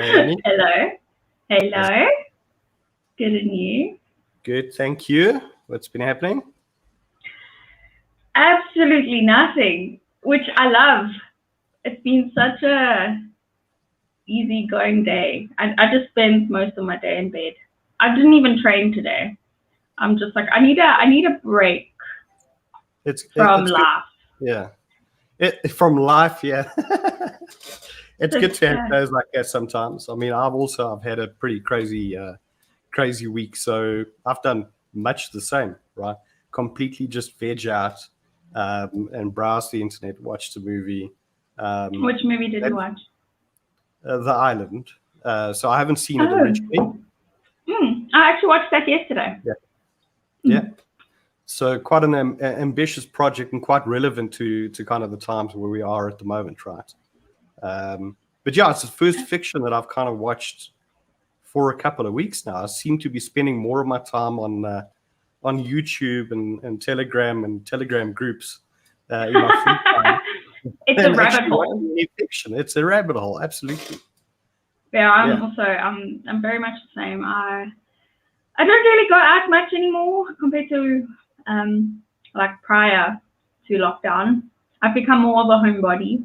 Hey, Annie. Hello. How's- Hello. Good and you? Good, thank you. What's been happening? Absolutely nothing, which I love. It's been such a easygoing day. I just spent most of my day in bed. I didn't even train today. I'm just like I need a break It's from it's good. life. Yeah. From life, yeah. It's good to have Just, days like that sometimes. I mean, I've had a pretty crazy week, so I've done much the same, right? Completely just veg out, and browse the internet, watch the movie. which movie did that- you watch? The Island. So I haven't seen it Oh. originally. I actually watched that yesterday. Yeah. So quite an ambitious project and quite relevant to kind of the times where we are at the moment, right? But yeah, it's the first fiction that I've kind of watched for a couple of weeks now. I seem to be spending more of my time on YouTube and Telegram groups in my free time. It's a than rabbit actually hole. watching any fiction. It's a rabbit hole, absolutely. Yeah, I'm Yeah. also I'm very much the same. I don't really go out much anymore compared to like prior to lockdown. I've become more of a homebody,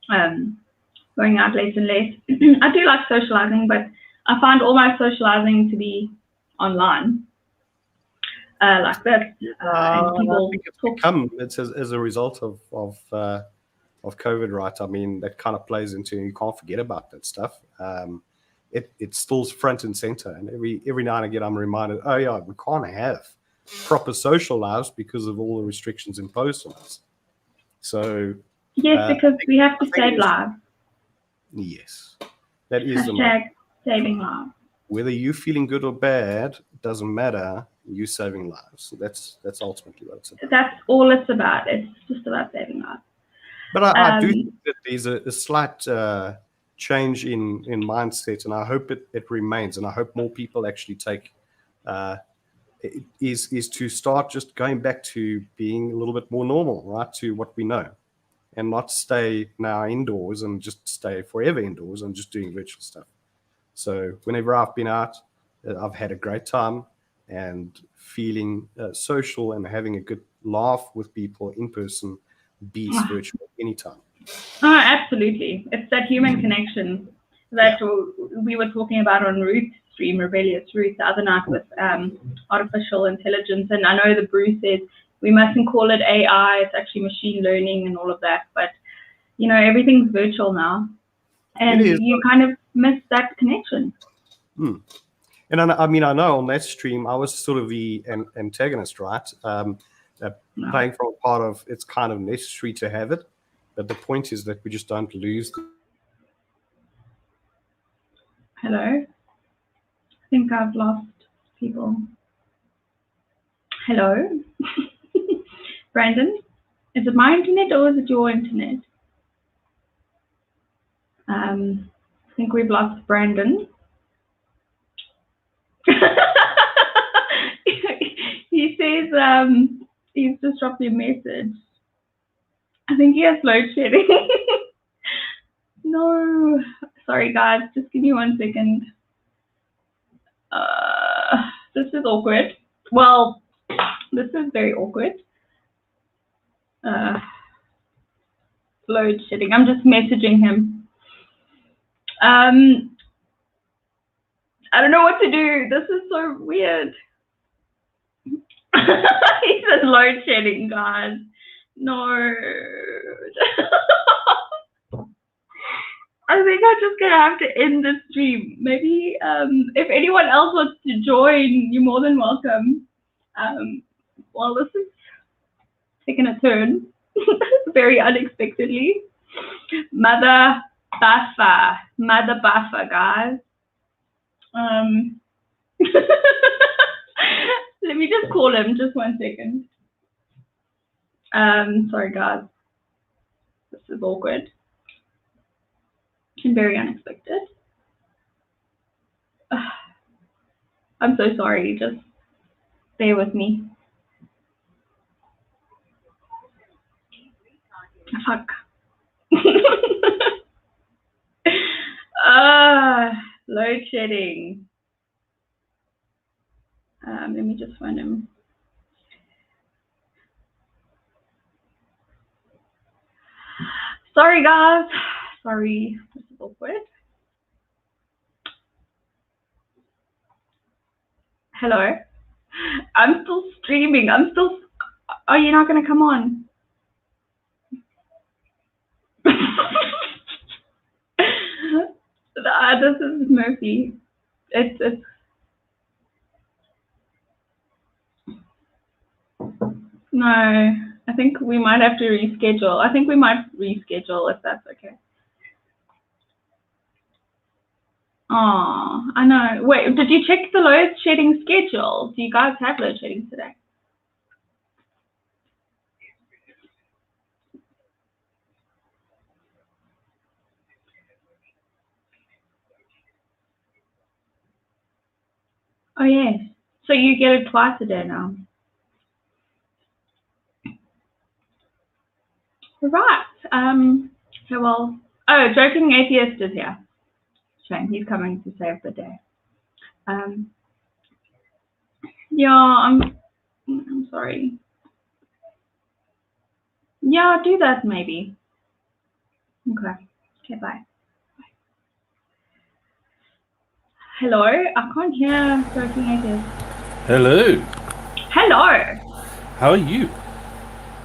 going out less and less. I do like socializing, but I find all my socializing to be online, like this. And I people think it's talk. become it's as a result of COVID, right? I mean, that kind of plays into, you can't forget about that stuff. It's still front and center, and every now and again I'm reminded, oh yeah, we can't have proper social lives because of all the restrictions imposed on us. So Yes, because we have to I think save it's- lives. yes, that is the most. Hashtag saving lives. Whether you're feeling good or bad, it doesn't matter. You're saving lives. That's ultimately what it's about. That's all it's about. It's just about saving lives. But I do Um, think that there's a slight change in mindset, and I hope it remains. And I hope more people actually take is to start just going back to being a little bit more normal, right? To what we know, and not stay now indoors and just stay forever indoors and just doing virtual stuff. So whenever I've been out, I've had a great time and feeling social and having a good laugh with people in person beats virtual anytime. Oh, absolutely. It's that human connection that we were talking about on Ruth's stream, Rebellious Ruth, the other night with artificial intelligence. And I know the Bruce says we mustn't call it AI, it's actually machine learning and all of that. But, you know, everything's virtual now. And It is. you kind of miss that connection. And I mean, I know on that stream, I was sort of the antagonist, right? Playing from a part of it's kind of necessary to have it. But the point is that we just don't lose. Hello? I think I've lost people. Hello? Brandon? Is it my internet or is it your internet? I think we've lost Brandon. He says he's just dropped me a message. I think he has load shedding. No. Sorry guys, just give me 1 second. This is awkward. Well, this is very awkward. Load shedding. I'm just messaging him. I don't know what to do. This is so weird. He says load shedding, guys. No. I think I'm just gonna have to end the stream. Maybe if anyone else wants to join, you're more than welcome. Well, this is taking a turn very unexpectedly. Mother buffer, guys. Let me just call him. Just 1 second. Sorry, guys. This is awkward and very unexpected. I'm so sorry. Just bear with me. Fuck. Load shedding. Let me just find him. Sorry, guys. Sorry, this is awkward. Hello. I'm still streaming. Are you not going to come on? This is Murphy. It's no. I think we might have to reschedule. I think we might reschedule if that's okay. Oh, I know. Wait, did you check the load shedding schedule? Do you guys have load shedding today? Oh, yes. So you get it twice a day now. Right. Okay, well, oh, Joking Atheist is here. Shame, he's coming to save the day. Yeah, I'm sorry. Yeah, do that maybe. Okay, bye. Hello, I can't hear Joking Atheist. Hello. Hello. How are you?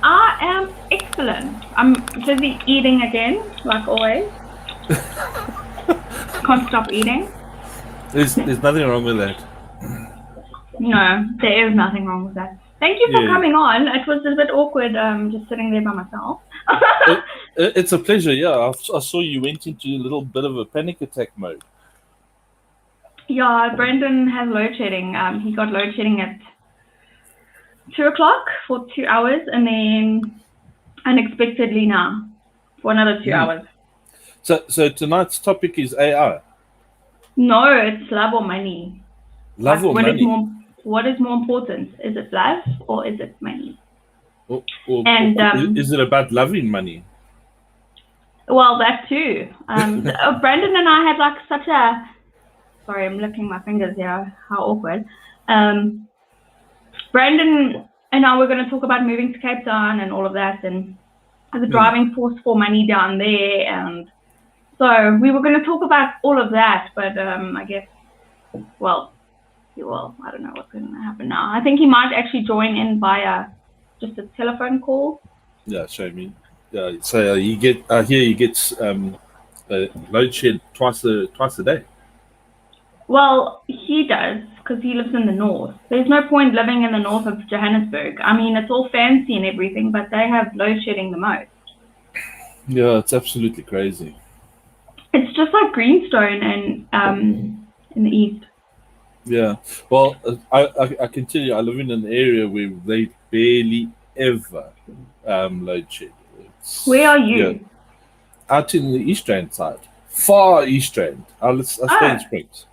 I am excellent. I'm busy eating again, like always. Can't stop eating. There's nothing wrong with that. No, there is nothing wrong with that. Thank you for coming on. It was a bit awkward just sitting there by myself. It's a pleasure, yeah. I saw you went into a little bit of a panic attack mode. Yeah, Brendan has load shedding. He got load shedding at 2 o'clock for 2 hours, and then unexpectedly now for another 2 hours. So tonight's topic is AI. No, it's love or money. Love or money? What is more important? Is it love or is it money? Or is it about loving money? Well, that too. Brandon and I had like such a... Sorry, I'm licking my fingers here. How awkward. Brandon and I were going to talk about moving to Cape Town and all of that, and the driving force for money down there. And so we were going to talk about all of that, but I guess, well, I don't know what's going to happen now. I think he might actually join in via just a telephone call. Yeah, show me. Yeah, so you get here. You get load shed twice a day. Well, he does because he lives in the north. There's no point living in the north of Johannesburg. I mean, it's all fancy and everything, but they have load shedding the most. Yeah, it's absolutely crazy. It's just like Greenstone and in the east. Yeah, well, I can tell you, I live in an area where they barely ever load shed. Where are you? Yeah, out in the East Rand side, far East Rand. I stay in Springs.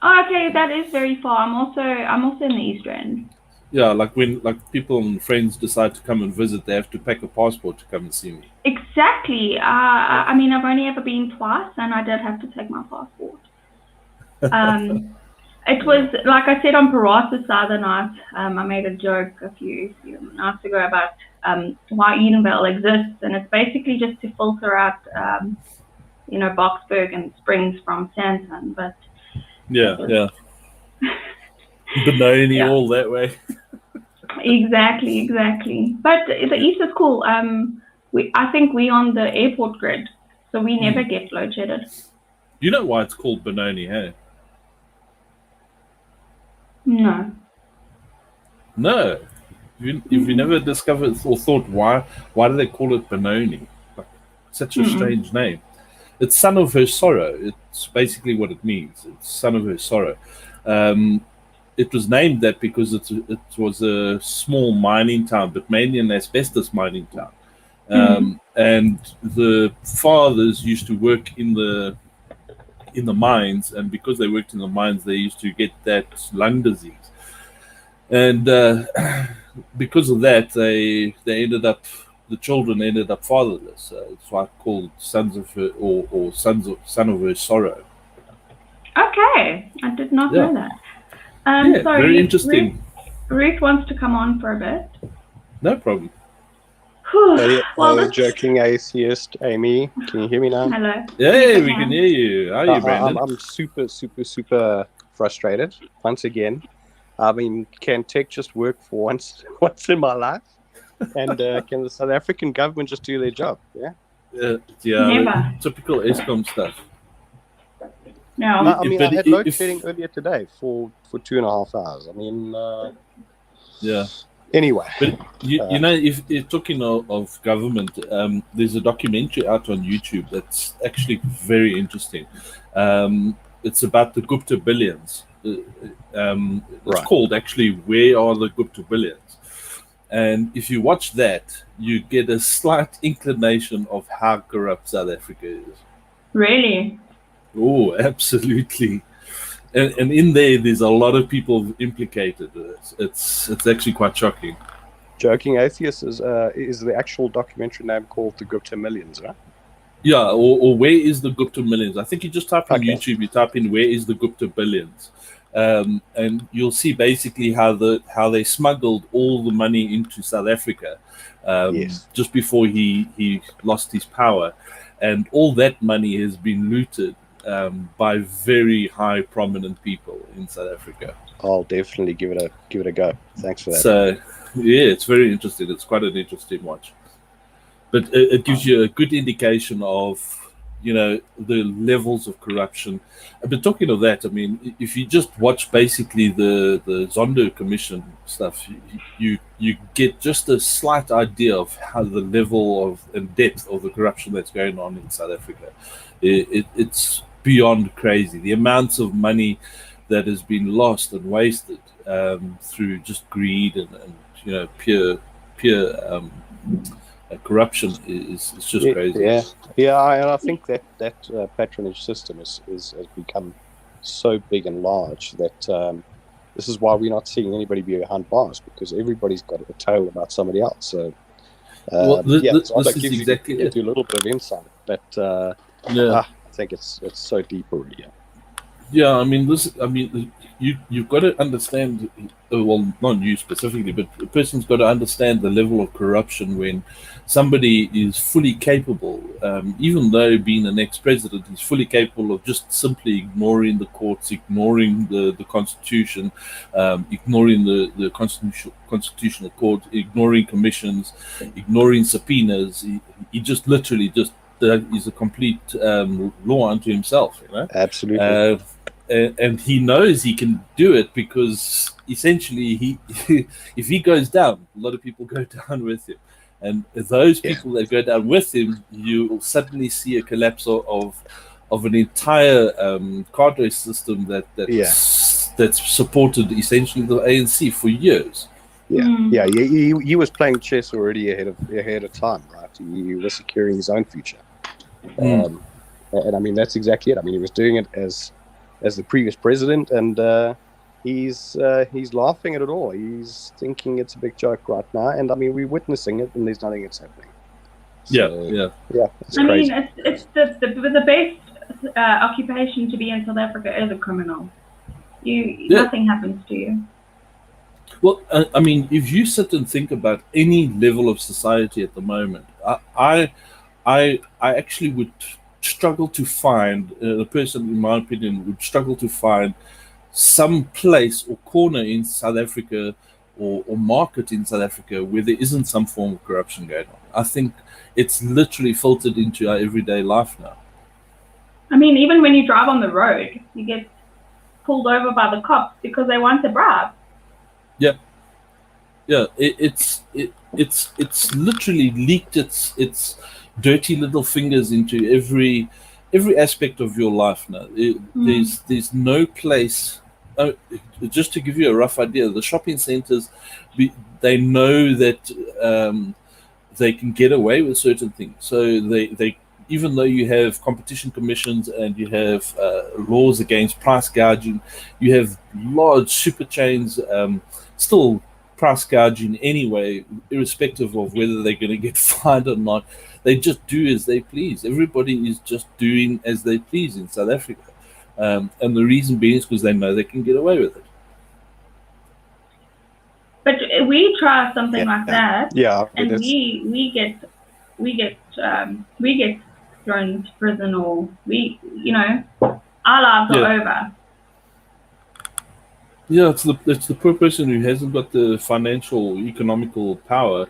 Oh, okay, that is very far. I'm also in the East Rand. Yeah, like when people and friends decide to come and visit, they have to pack a passport to come and see me. Exactly. I mean, I've only ever been twice, and I did have to take my passport. It was, like I said on Paratus the other night, I made a joke a few nights ago about why Edenvale exists, and it's basically just to filter out, Boksburg and Springs from Sandton, but... Yeah. Benoni, all that way. Exactly. But the east is cool. I think we're on the airport grid, so we never get load shedded. You know why it's called Benoni, hey? No. If you never discovered or thought why do they call it Benoni? Like, such a strange name. It's son of her sorrow. It's basically what it means. It's son of her sorrow. It was named that because it was a small mining town, but mainly an asbestos mining town. And the fathers used to work in the mines, and because they worked in the mines, they used to get that lung disease. And because of that, the children ended up fatherless. It's why called sons of her or son of her sorrow. Okay, I did not Yeah. know that. Yeah, Sorry, very interesting. Ruth wants to come on for a bit. No problem. Hey, Well, hey, this- joking atheist, Amy, can you hear me now? Hello. Hey, Yes, I we can hear you. How are you, Brandon? I'm super frustrated once again. I mean, can tech just work for once in my life? And can the South African government just do their job? Yeah. Yeah, Never. typical ESCOM stuff. No. I mean, I But had if- load shedding earlier today for 2.5 hours. I mean, Yeah. anyway. But you know, if you're talking of government, there's a documentary out on YouTube that's actually very interesting. It's about the Gupta billions. It's Right. called actually "Where Are the Gupta Billions?" And if you watch that, you get a slight inclination of how corrupt South Africa is. Really? Oh, absolutely. And in there's a lot of people implicated. It's actually quite shocking. Joking atheist is the actual documentary name called The Gupta Millions, right? Yeah, or where is the Gupta millions? I think you just type on Okay. YouTube, you type in where is the Gupta billions, and you'll see basically how they smuggled all the money into South Africa Yes. just before he lost his power, and all that money has been looted by very high prominent people in South Africa. I'll definitely give it a go. Thanks for that. So yeah, it's very interesting. It's quite an interesting watch, but it gives you a good indication of the levels of corruption. But talking of that, I mean, if you just watch basically the Zondo Commission stuff, you get just a slight idea of how the level of and depth of the corruption that's going on in South Africa. It's beyond crazy. The amounts of money that has been lost and wasted through just greed and pure corruption is just crazy. Yeah, and I think that patronage system has become so big and large that this is why we're not seeing anybody behind bars, because everybody's got a tale about somebody else. So Well, this is exactly gives it. you a little bit of insight, but Yeah. I think it's so deep already. Yeah. Yeah, I mean, you've got to understand. Well, not you specifically, but a person's got to understand the level of corruption when somebody is fully capable, even though being an ex-president, is fully capable of just simply ignoring the courts, ignoring the constitution, ignoring the constitutional court, ignoring commissions, ignoring subpoenas. He just literally just is a complete law unto himself. Absolutely. And he knows he can do it because essentially he if he goes down, a lot of people go down with him, and those people that go down with him, you will suddenly see a collapse of an entire cadre system that's supported essentially the ANC for years. Yeah, he was playing chess already ahead of time, right? He was securing his own future, and I mean that's exactly it. I mean, he was doing it as the previous president, and he's laughing at it all. He's thinking it's a big joke right now, and I mean we're witnessing it, and there's nothing that's happening. So, yeah, it's crazy. mean, it's the best occupation to be in South Africa is a criminal. Nothing happens to you. Well, I mean, if you sit and think about any level of society at the moment, I actually would struggle to find a person, in my opinion, would struggle to find some place or corner in South Africa or market in South Africa where there isn't some form of corruption going on. I think it's literally filtered into our everyday life now. I mean, even when you drive on the road, you get pulled over by the cops because they want a bribe. Yeah, it's literally leaked its dirty little fingers into every aspect of your life now. There's no place. Just to give you a rough idea, the shopping centers, they know that they can get away with certain things. So they even though you have competition commissions and you have laws against price gouging, you have large super chains still price gouging anyway, irrespective of whether they're going to get fined or not. They just do as they please. Everybody is just doing as they please in South Africa. And the reason being is because they know they can get away with it. But we try something like that, and it is. we get thrown into prison, or our lives are over. Yeah, it's the poor person who hasn't got the financial, economical power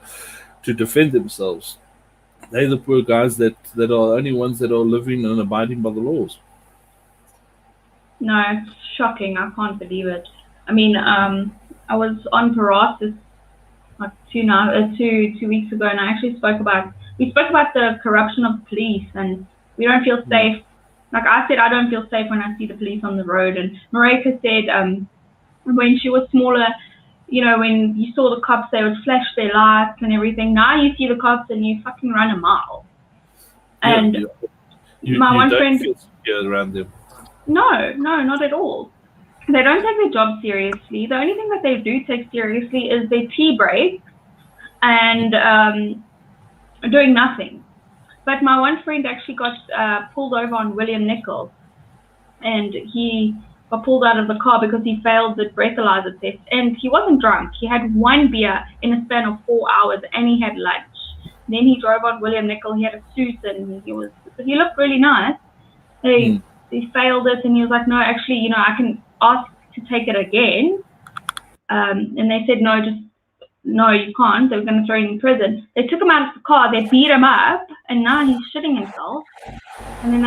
to defend themselves. They're the poor guys that are the only ones that are living and abiding by the laws. No, it's shocking. I can't believe it. I mean, I was on Paratus like 2 weeks ago, and I actually spoke about the corruption of police, and we don't feel safe. Like I said, I don't feel safe when I see the police on the road. And Marika said, when she was smaller, when you saw the cops, they would flash their lights and everything. Now you see the cops and you fucking run a mile. And my one friend feel secure around them. No, not at all. They don't take their job seriously. The only thing that they do take seriously is their tea breaks and doing nothing. But my one friend actually got pulled over on William Nicol, and he got pulled out of the car because he failed the breathalyzer test. And he wasn't drunk. He had one beer in a span of 4 hours, and he had lunch. Then he drove on William Nicol. He had a suit, and he looked really nice. He failed it, and he was like, no, actually, I can ask to take it again. And they said, no, you can't. They were going to throw him in prison. They took him out of the car. They beat him up, and now he's shitting himself. And then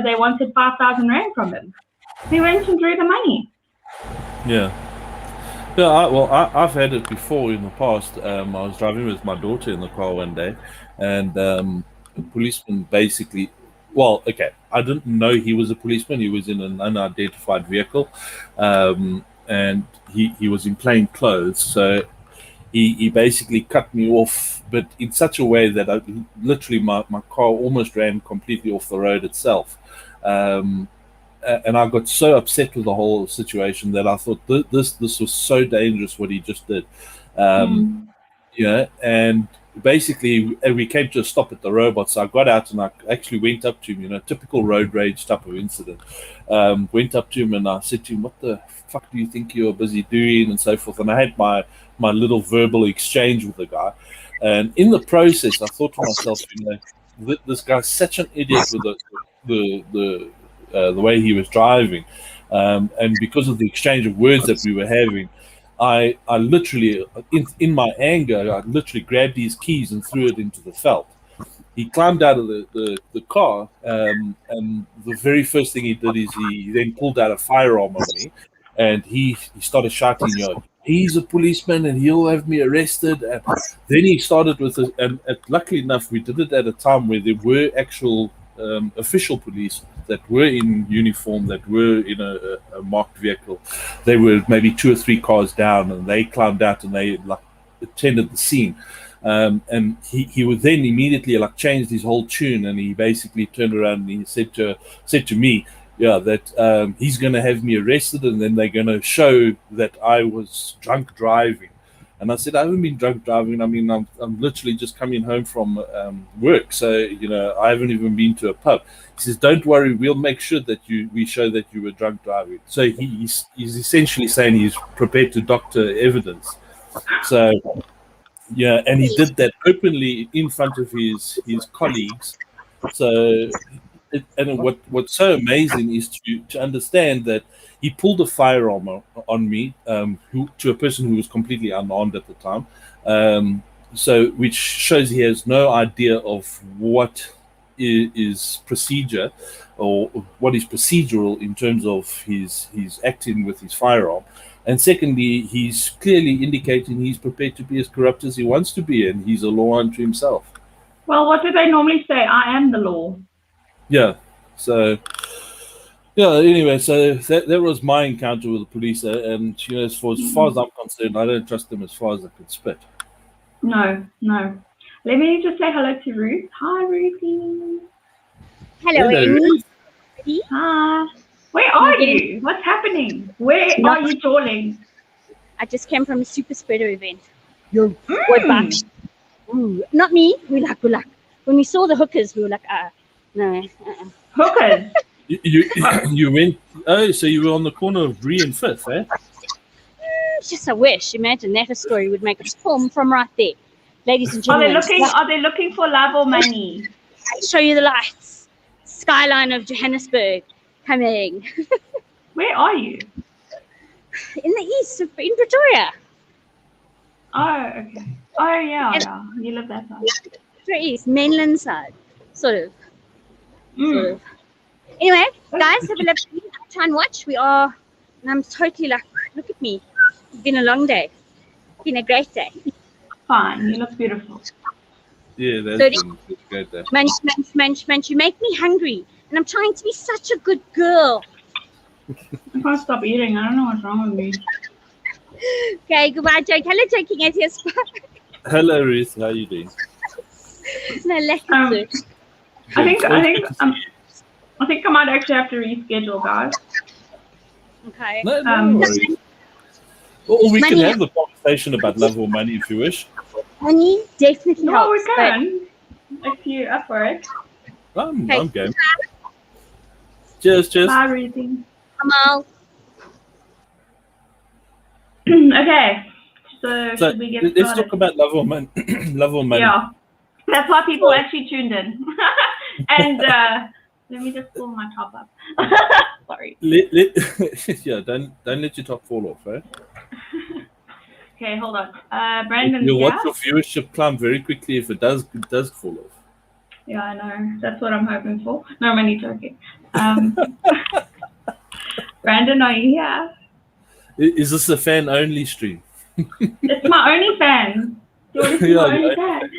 they wanted 5,000 rand from him. He went and drew the money. Yeah. Yeah, I've had it before in the past. I was driving with my daughter in the car one day, and a policeman basically... Well, okay, I didn't know he was a policeman. He was in an unidentified vehicle, and he was in plain clothes. So he basically cut me off, but in such a way that literally my car almost ran completely off the road itself. And I got so upset with the whole situation that I thought this was so dangerous what he just did. And basically we came to a stop at the robot, so I got out and I actually went up to him, typical road rage type of incident. Went up to him and I said to him, what the fuck do you think you're busy doing, and so forth. And I had my little verbal exchange with the guy, and in the process I thought to myself, this guy's such an idiot with the way he was driving, and because of the exchange of words that we were having, I literally, in my anger, I literally grabbed his keys and threw it into the veld. He climbed out of the car, and the very first thing he did is he then pulled out a firearm on me, and he started shouting, he's a policeman and he'll have me arrested. And then he started with and luckily enough, we did it at a time where there were actual official police that were in uniform, that were in a marked vehicle. They were maybe 2 or 3 cars down, and they climbed out and they attended the scene. And he would then immediately changed his whole tune, and he basically turned around and he said to me, that he's going to have me arrested, and then they're going to show that I was drunk driving. And I said, I haven't been drunk driving. I mean, I'm literally just coming home from work. So, I haven't even been to a pub. He says, don't worry, we'll make sure that we show that you were drunk driving. So he's essentially saying he's prepared to doctor evidence. So, yeah, and he did that openly in front of his colleagues. So, what's so amazing is to understand that he pulled a firearm on me, to a person who was completely unarmed at the time. So, which shows he has no idea of what is procedure or what is procedural in terms of his acting with his firearm. And secondly, he's clearly indicating he's prepared to be as corrupt as he wants to be, and he's a law unto himself. Well, what do they normally say? I am the law. Yeah. So, yeah, anyway, so that was my encounter with the police. And, as far as I'm concerned, I don't trust them as far as I can spit. No. Let me just say hello to Ruth. Hi, Ruthie. Hello, Amy. Hi. Where are you? What's happening? Where are you jolling? I just came from a super spreader event. We're back. Ooh, not me. We luck. When we saw the hookers, we were like, no. Hookers? You went. Oh, so you were on the corner of Bree and Fifth, eh? Just a wish. Imagine that a story would make a film from right there. Ladies and Are gentlemen, they looking for love or money? I'll show you the lights. Skyline of Johannesburg coming. Where are you? In the east, in Pretoria. Oh, okay. Oh, yeah. You live that side. Pretoria East, mainland side, sort of. Mm. Anyway, guys, have a lovely try and watch. And I'm totally like, look at me. It's been a long day. It's been a great day. Fine. You look beautiful. Yeah, that's So been good. There. Munch. You make me hungry. And I'm trying to be such a good girl. I can't stop eating. I don't know what's wrong with me. Okay, goodbye, Joke. Hello, Joking at your spot. Hello, Ruth. How are you doing? No, lekker. I think I might actually have to reschedule, guys. Okay. No Um, worries. Or we can Money. have the conversation about love or money if you wish. Money definitely No, helps. we can. If you're up for it. I'm Okay. game. Cheers. Bye, Ruthie. Kamal. Okay. So So should we get let's started? talk about love or money. Love or money. Yeah. That's why people actually tuned in. And let me just pull my top up. Sorry. Yeah, don't let your top fall off, right? Okay, hold on. Brandon, You'll yeah? watch your viewership climb very quickly if it does fall off. Yeah, I know. That's what I'm hoping for. No, I'm only joking. Brandon, are you here? Is this a fan only stream? It's my only fan. Do you want to see Yeah, my only fan?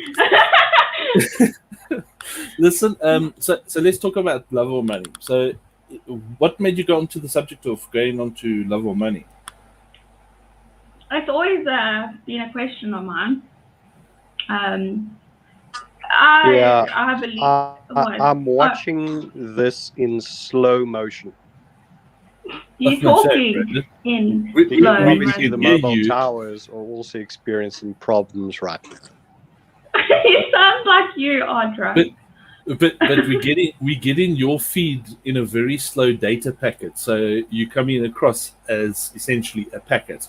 Listen, so let's talk about love or money. So, what made you go onto the subject of going on to love or money? It's always been a question of mine. I believe. I'm watching this in slow motion. You're That's not fair, talking Brandon. in We- Because slow obviously the hear mobile you. towers are also experiencing problems right now. It sounds like you are drunk. But we're getting your feed in a very slow data packet, so you're coming across as essentially a packet.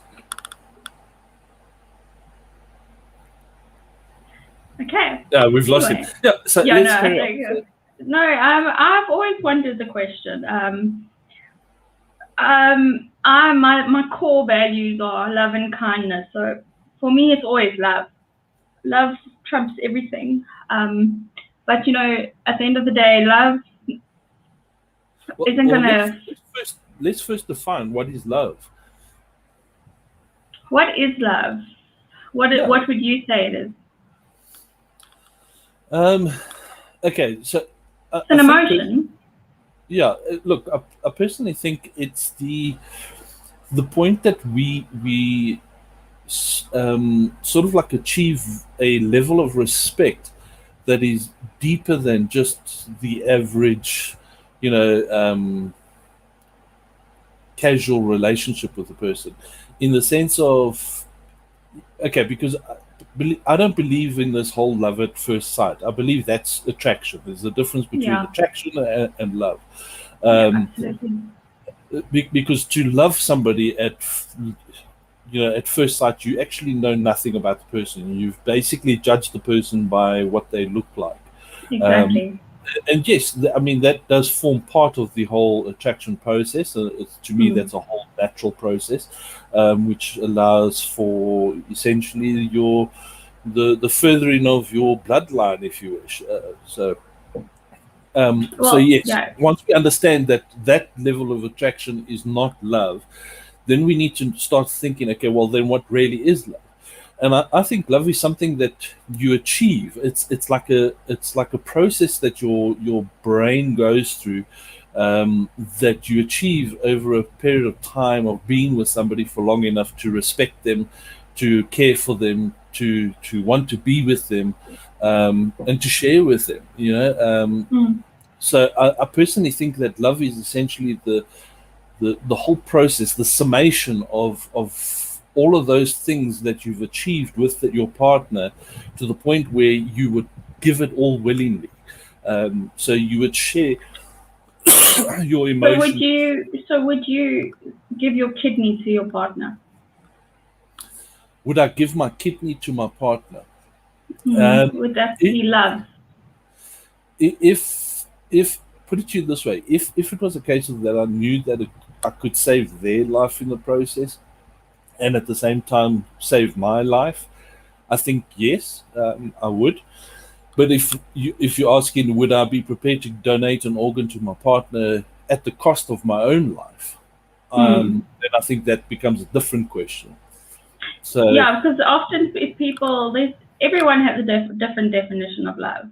Okay. We've lost Anyway. him. Yeah, so Yeah, let's no, carry thank on. you. No, I've always wondered the question. My core values are love and kindness. So for me, it's always love. Love trumps everything. But you know, at the end of the day, love isn't gonna. Let's first define what is love. What is love? Yeah. What would you say it is? Okay, so It's an emotion. Yeah, look, I personally think it's the point that we sort of like achieve a level of respect that is deeper than just the average, casual relationship with a person, in the sense of, okay, because I don't believe in this whole love at first sight. I believe that's attraction. There's a difference between attraction and love. Absolutely. Because to love somebody at first sight, you actually know nothing about the person. You've basically judged the person by what they look like. Exactly. And yes, I mean, that does form part of the whole attraction process. To me, that's a whole natural process, which allows for essentially the furthering of your bloodline, if you wish. So yes, once we understand that level of attraction is not love, then we need to start thinking, okay, well, then what really is love? And I think love is something that you achieve. It's like a process that your brain goes through, that you achieve over a period of time of being with somebody for long enough to respect them, to care for them, to want to be with them, and to share with them. So I personally think that love is essentially the whole process, the summation of all of those things that you've achieved with your partner, to the point where you would give it all willingly. So you would share your So emotions. would you give your kidney to your partner? Would I give my kidney to my partner? Um, Would that it- be love? if put it to you this way, if it was a case of that I knew that I could save their life in the process, and at the same time save my life, I think yes, I would. But if you're asking, would I be prepared to donate an organ to my partner at the cost of my own life? Then I think that becomes a different question. So Yeah, because often if people, everyone has a different definition of love.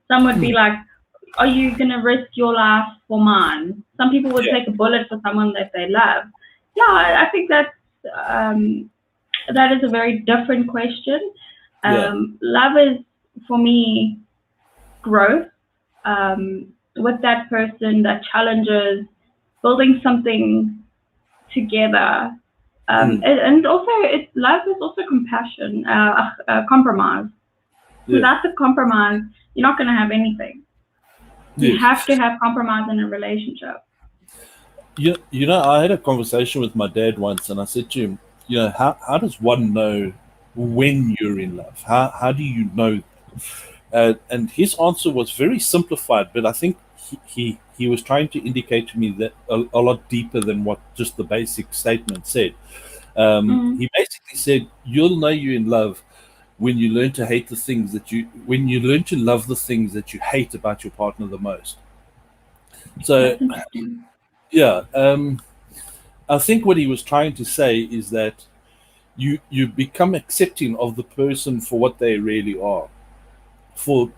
Some would be like, are you going to risk your life for mine? Some people would take a bullet for someone that they love. Yeah, I think that is a very different question. Love is, for me, growth with that person, that challenges, building something together. And also, love is also compassion, compromise. Without the compromise, you're not going to have anything. You have to have compromise in a relationship. You know, I had a conversation with my dad once, and I said to him, you know, how does one know when you're in love? How do you know? And his answer was very simplified, but I think he was trying to indicate to me that a lot deeper than what just the basic statement said. He basically said, you'll know you're in love when you learn to hate the things when you learn to love the things that you hate about your partner the most. So, yeah, I think what he was trying to say is that you become accepting of the person for what they really are.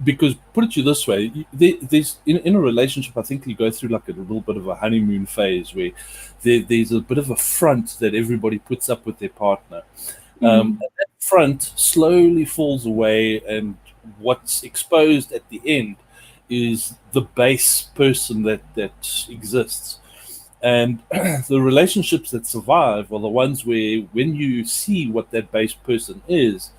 Because put it to you this way, there's in a relationship, I think you go through like a little bit of a honeymoon phase where there's a bit of a front that everybody puts up with their partner. And that front slowly falls away, and what's exposed at the end is the base person that exists. And the relationships that survive are the ones where, when you see what that base person is,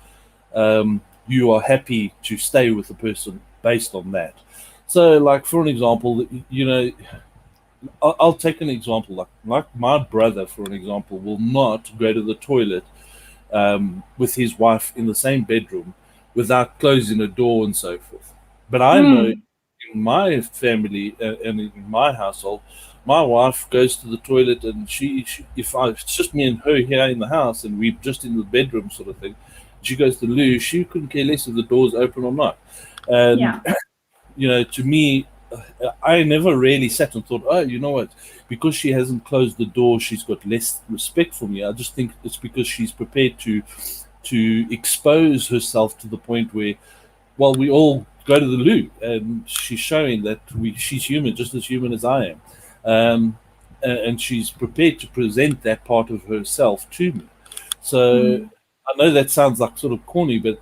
you are happy to stay with the person based on that. So, like, for an example, you know, I'll take an example. Like my brother, for an example, will not go to the toilet with his wife in the same bedroom without closing a door and so forth. But I know in my family and in my household, my wife goes to the toilet, and it's just me and her here in the house, and we're just in the bedroom sort of thing. She goes to the loo. She couldn't care less if the door's open or not. And you know, to me, I never really sat and thought, oh, you know what? Because she hasn't closed the door, she's got less respect for me. I just think it's because she's prepared to expose herself to the point where, well, we all go to the loo, and she's showing that she's human, just as human as I am, and she's prepared to present that part of herself to me. So I know that sounds like sort of corny, but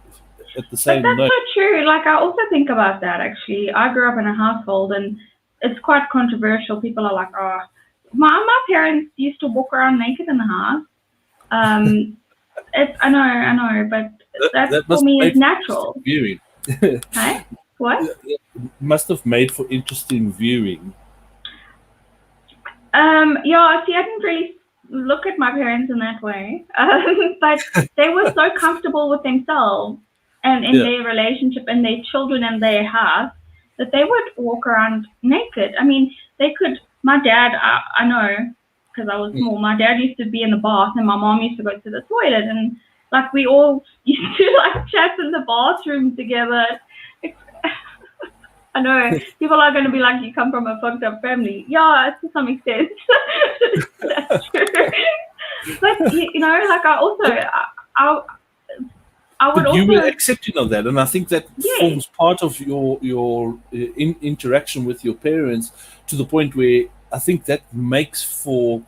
at the same But that's note, so true. Like, I also think about that, actually. I grew up in a household, and it's quite controversial. People are like, oh, my parents used to walk around naked in the house. I know, but that for me is natural. Viewing. Hey? What? Must have made for interesting viewing. Yeah, see, I didn't really look at my parents in that way, but they were so comfortable with themselves and in their relationship and their children and their house that they would walk around naked. I mean, they could. My dad, I know, because I was small, my dad used to be in the bath and my mom used to go to the toilet, and like we all used to like chat in the bathroom together. I know people are going to be like, you come from a fucked up family. Yeah, to some extent. That's true. But, you know, like I would but also... you were accepting of that, and I think that forms part of your interaction with your parents, to the point where I think that makes for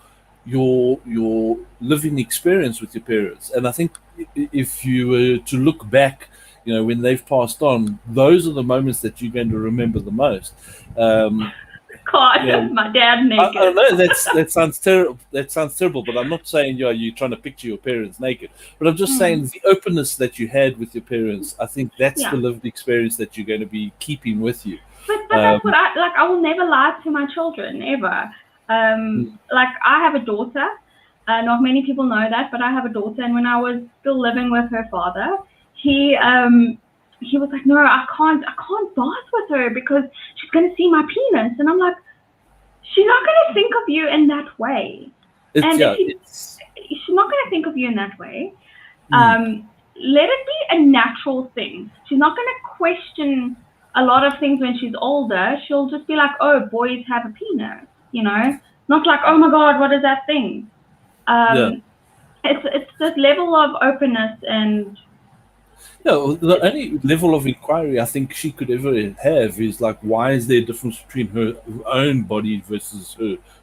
your living experience with your parents. And I think if you were to look back, you know, when they've passed on, those are the moments that you're going to remember the most. God, my dad naked. I know that sounds terrible. That sounds terrible, but I'm not saying you're trying to picture your parents naked. But I'm just saying the openness that you had with your parents. I think that's the lived experience that you're going to be keeping with you. But that's what I will never lie to my children ever. Like I have a daughter. Not many people know that, but I have a daughter. And when I was still living with her father, he was like, no, I can't bath with her because she's gonna see my penis. And I'm like, she's not gonna think of you in that way. She's not gonna think of you in that way. Let it be a natural thing. She's not gonna question a lot of things when she's older. She'll just be like, oh, boys have a penis, you know? Not like, oh my God, what is that thing? It's this level of openness and the only level of inquiry I think she could ever have is like, why is there a difference between her own body versus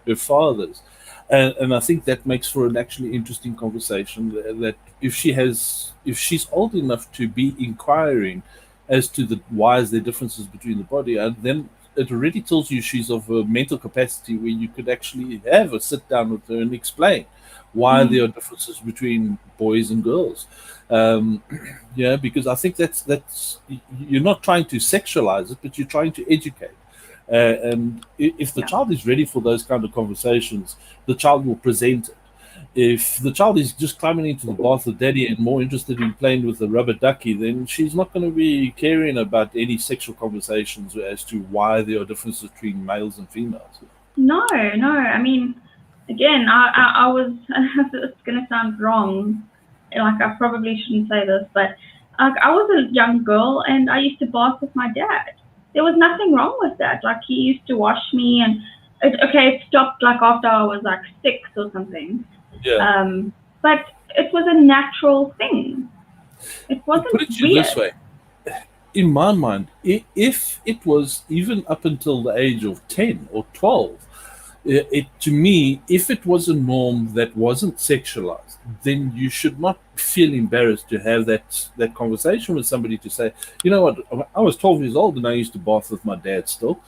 her father's? And I think that makes for an actually interesting conversation. That if she's old enough to be inquiring as to the why is there differences between the body, and then it already tells you she's of a mental capacity where you could actually have a sit down with her and explain why there are differences between boys and girls. Because I think that's you're not trying to sexualize it, but you're trying to educate. And if the child is ready for those kind of conversations, the child will present it. If the child is just climbing into the bath with daddy and more interested in playing with the rubber ducky, then she's not going to be caring about any sexual conversations as to why there are differences between males and females. No. I mean, again, I was, it's going to sound wrong. Like, I probably shouldn't say this, but I was a young girl and I used to bath with my dad. There was nothing wrong with that. Like, he used to wash me and, it stopped like after I was like 6 or something. Yeah. But it was a natural thing. It wasn't put it weird. This way. In my mind, if it was even up until the age of 10 or 12, to me, if it was a norm that wasn't sexualized, then you should not feel embarrassed to have that conversation with somebody to say, you know what, I was 12 years old and I used to bath with my dad still.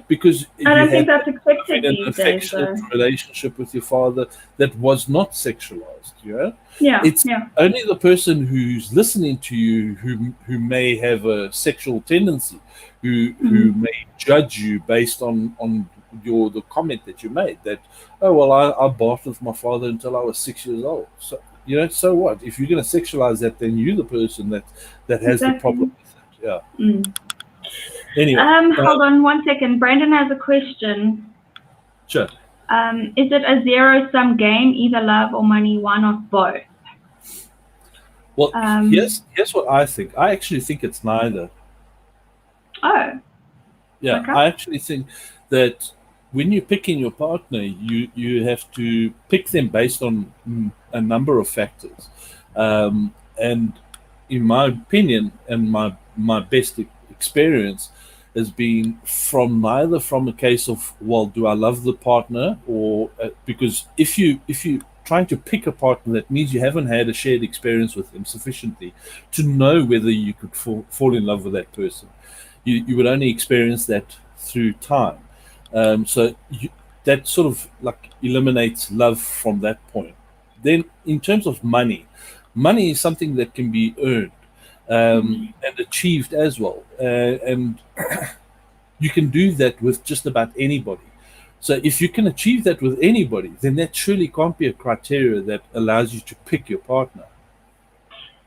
Because I don't think that's expected an these days. affectionate relationship with your father that was not sexualized. It's only the person who's listening to you who may have a sexual tendency, who may judge you based on the comment that you made that, oh well, I bathed with my father until I was 6 years old. So so what? If you're going to sexualize that, then you're the person that has the problem with it. Anyway, hold on 1 second. Brandon has a question. Sure. Is it a zero-sum game, either love or money, one or both? Well, here's what I think. I actually think it's neither. Oh. Yeah, okay. I actually think that when you're picking your partner, you have to pick them based on a number of factors. And in my opinion, and my best experience has been from a case of, well, do I love the partner, or because if you trying to pick a partner, that means you haven't had a shared experience with them sufficiently to know whether you could fall in love with that person. You would only experience that through time. So that sort of like eliminates love from that point. Then in terms of money is something that can be earned and achieved as well. And you can do that with just about anybody. So if you can achieve that with anybody, then that surely can't be a criteria that allows you to pick your partner.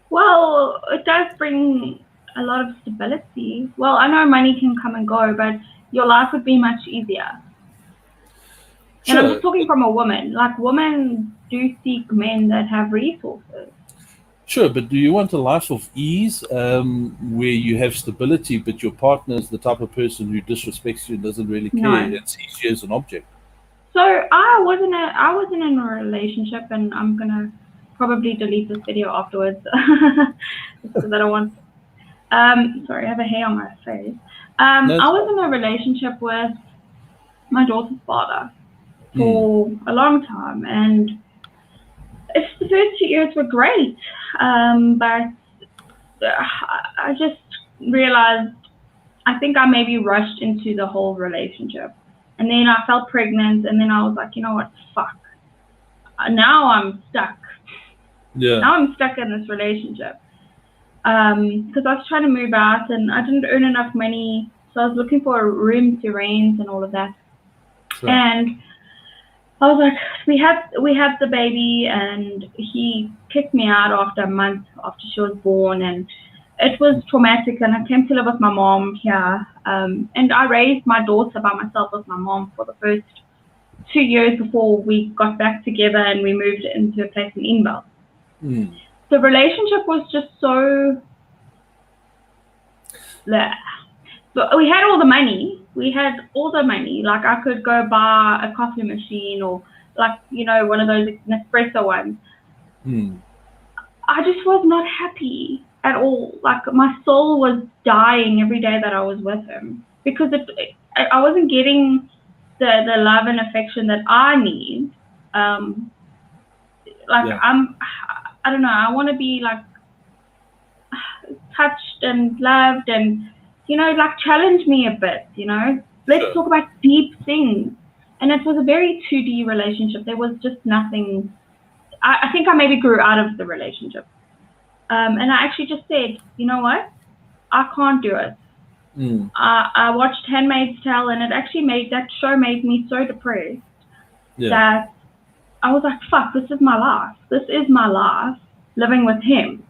Well, it does bring a lot of stability. Well, I know money can come and go, but your life would be much easier. Sure. And I'm just talking from a woman. Like, women do seek men that have resources. Sure, but do you want a life of ease where you have stability, but your partner is the type of person who disrespects you and doesn't really care and sees you as an object? So I wasn't in a relationship, and I'm gonna probably delete this video afterwards because I don't want. Sorry, I have a hair on my face. I was in a relationship with my daughter's father for a long time, and the first 2 years were great, but I just realized I think I maybe rushed into the whole relationship, and then I felt pregnant, and then I was like, you know what, fuck. Now I'm stuck. Yeah. Now I'm stuck in this relationship because I was trying to move out, and I didn't earn enough money So I was looking for a room to rent and all of that. Sure. And I was like, we had the baby, and he kicked me out after a month after she was born, and it was traumatic. And I came to live with my mom here, and I raised my daughter by myself with my mom for the first 2 years before we got back together and we moved into a place in Inbel. Mm. The relationship was just so bleh. But we had all the money. Like I could go buy a coffee machine or like, one of those Nespresso ones. Mm. I just was not happy at all. Like my soul was dying every day that I was with him because I wasn't getting the love and affection that I need. I don't know. I want to be like touched and loved and, like challenge me a bit, Let's Sure. talk about deep things. And it was a very 2D relationship. There was just nothing. I think I maybe grew out of the relationship. And I actually just said, you know what? I can't do it. Mm. I watched Handmaid's Tale, and that show made me so depressed that I was like, fuck, this is my life. This is my life, living with him.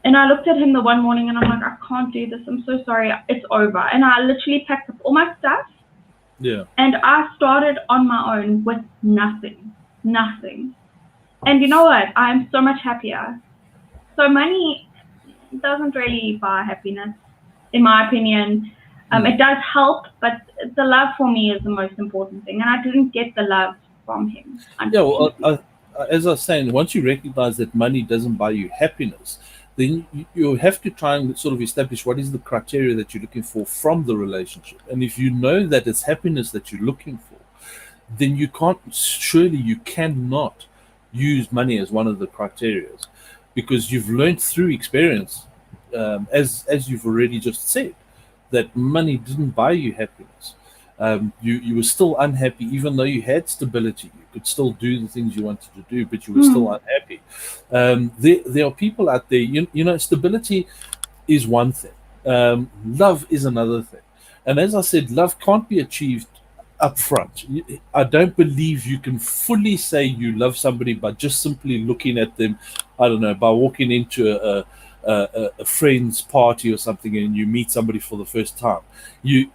And I looked at him the one morning, and I'm like, I can't do this. I'm so sorry. It's over. And I literally packed up all my stuff, Yeah. and I started on my own with nothing. And you know what? I'm so much happier. So money doesn't really buy happiness, in my opinion. It does help, but the love for me is the most important thing. And I didn't get the love from him. Yeah, well, as I was saying, once you recognize that money doesn't buy you happiness, then you have to try and sort of establish what is the criteria that you're looking for from the relationship. And if you know that it's happiness that you're looking for, then you cannot use money as one of the criteria, because you've learned through experience, as you've already just said, that money didn't buy you happiness. You were still unhappy, even though you had stability. You could still do the things you wanted to do, but you were still unhappy. There are people out there, stability is one thing. Love is another thing. And as I said, love can't be achieved up front. I don't believe you can fully say you love somebody by just simply looking at them, I don't know, by walking into a friend's party or something and you meet somebody for the first time. You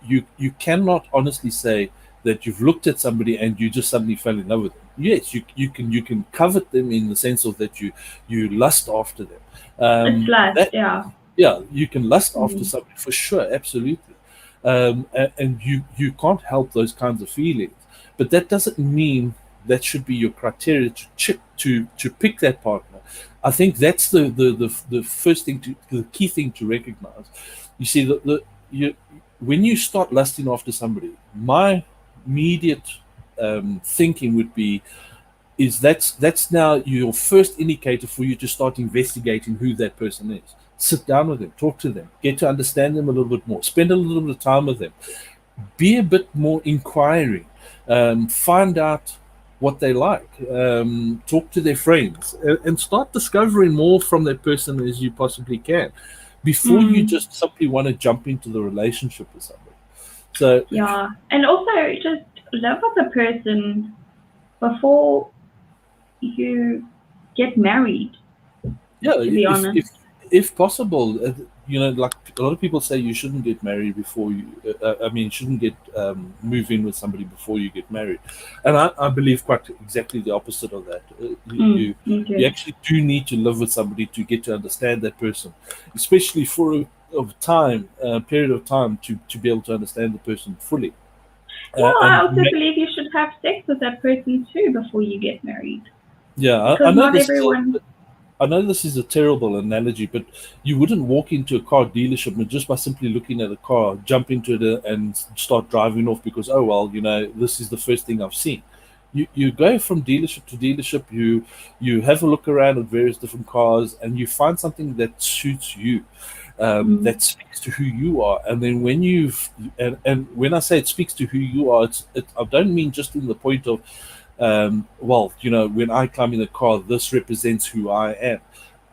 cannot honestly say that you've looked at somebody and you just suddenly fell in love with them. Yes, you can covet them in the sense of that you lust after them. It's lust, yeah. Yeah, you can lust after somebody for sure, absolutely. And you can't help those kinds of feelings, but that doesn't mean that should be your criteria to pick that partner. I think that's the first thing, the key thing to recognize. You see, when you start lusting after somebody, my immediate thinking would be, is that's now your first indicator for you to start investigating who that person is. Sit down with them, talk to them, get to understand them a little bit more, spend a little bit of time with them, be a bit more inquiring, find out what they like, talk to their friends, and start discovering more from that person as you possibly can before you just simply want to jump into the relationship with somebody. So yeah, and also just live with a person before you get married. Yeah, to be honest. If possible, like a lot of people say, you shouldn't get married before you. Shouldn't get move in with somebody before you get married, and I believe quite exactly the opposite of that. You actually do need to live with somebody to get to understand that person, especially for a period of time to be able to understand the person fully. Well, I also believe you should have sex with that person too before you get married. Yeah, because not everyone. I know this is a terrible analogy, but you wouldn't walk into a car dealership and just by simply looking at a car, jump into it and start driving off because, oh, well, this is the first thing I've seen. You go from dealership to dealership, you have a look around at various different cars and you find something that suits you, that speaks to who you are. And then when and when I say it speaks to who you are, I don't mean just in the point of, when I climb in the car, this represents who I am.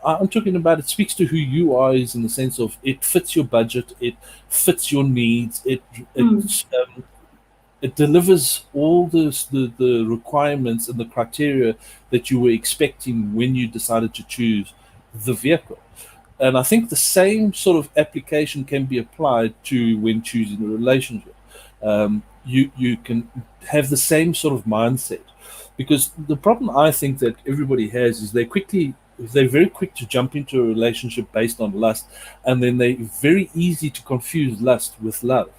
I'm talking about it speaks to who you are, is in the sense of it fits your budget, it fits your needs, it delivers all the requirements and the criteria that you were expecting when you decided to choose the vehicle. And I think the same sort of application can be applied to when choosing a relationship. You can have the same sort of mindset, because the problem I think that everybody has is they're very quick to jump into a relationship based on lust, and then they're very easy to confuse lust with love.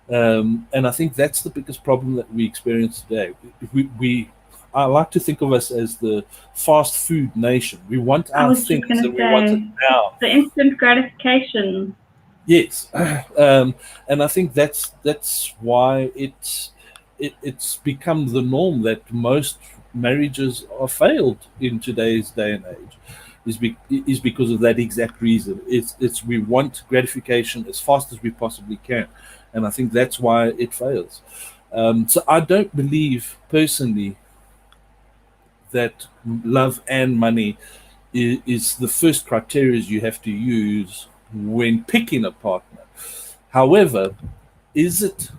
And I think that's the biggest problem that we experience today. I like to think of us as the fast food nation. We want I our was just things going and to we want it say, now. the instant gratification. Yes, and I think that's why it's become the norm that most marriages are failed in today's day and age, is because of that exact reason. It's we want gratification as fast as we possibly can, and I think that's why it fails. So I don't believe personally that love and money is the first criteria you have to use when picking a partner. However, is it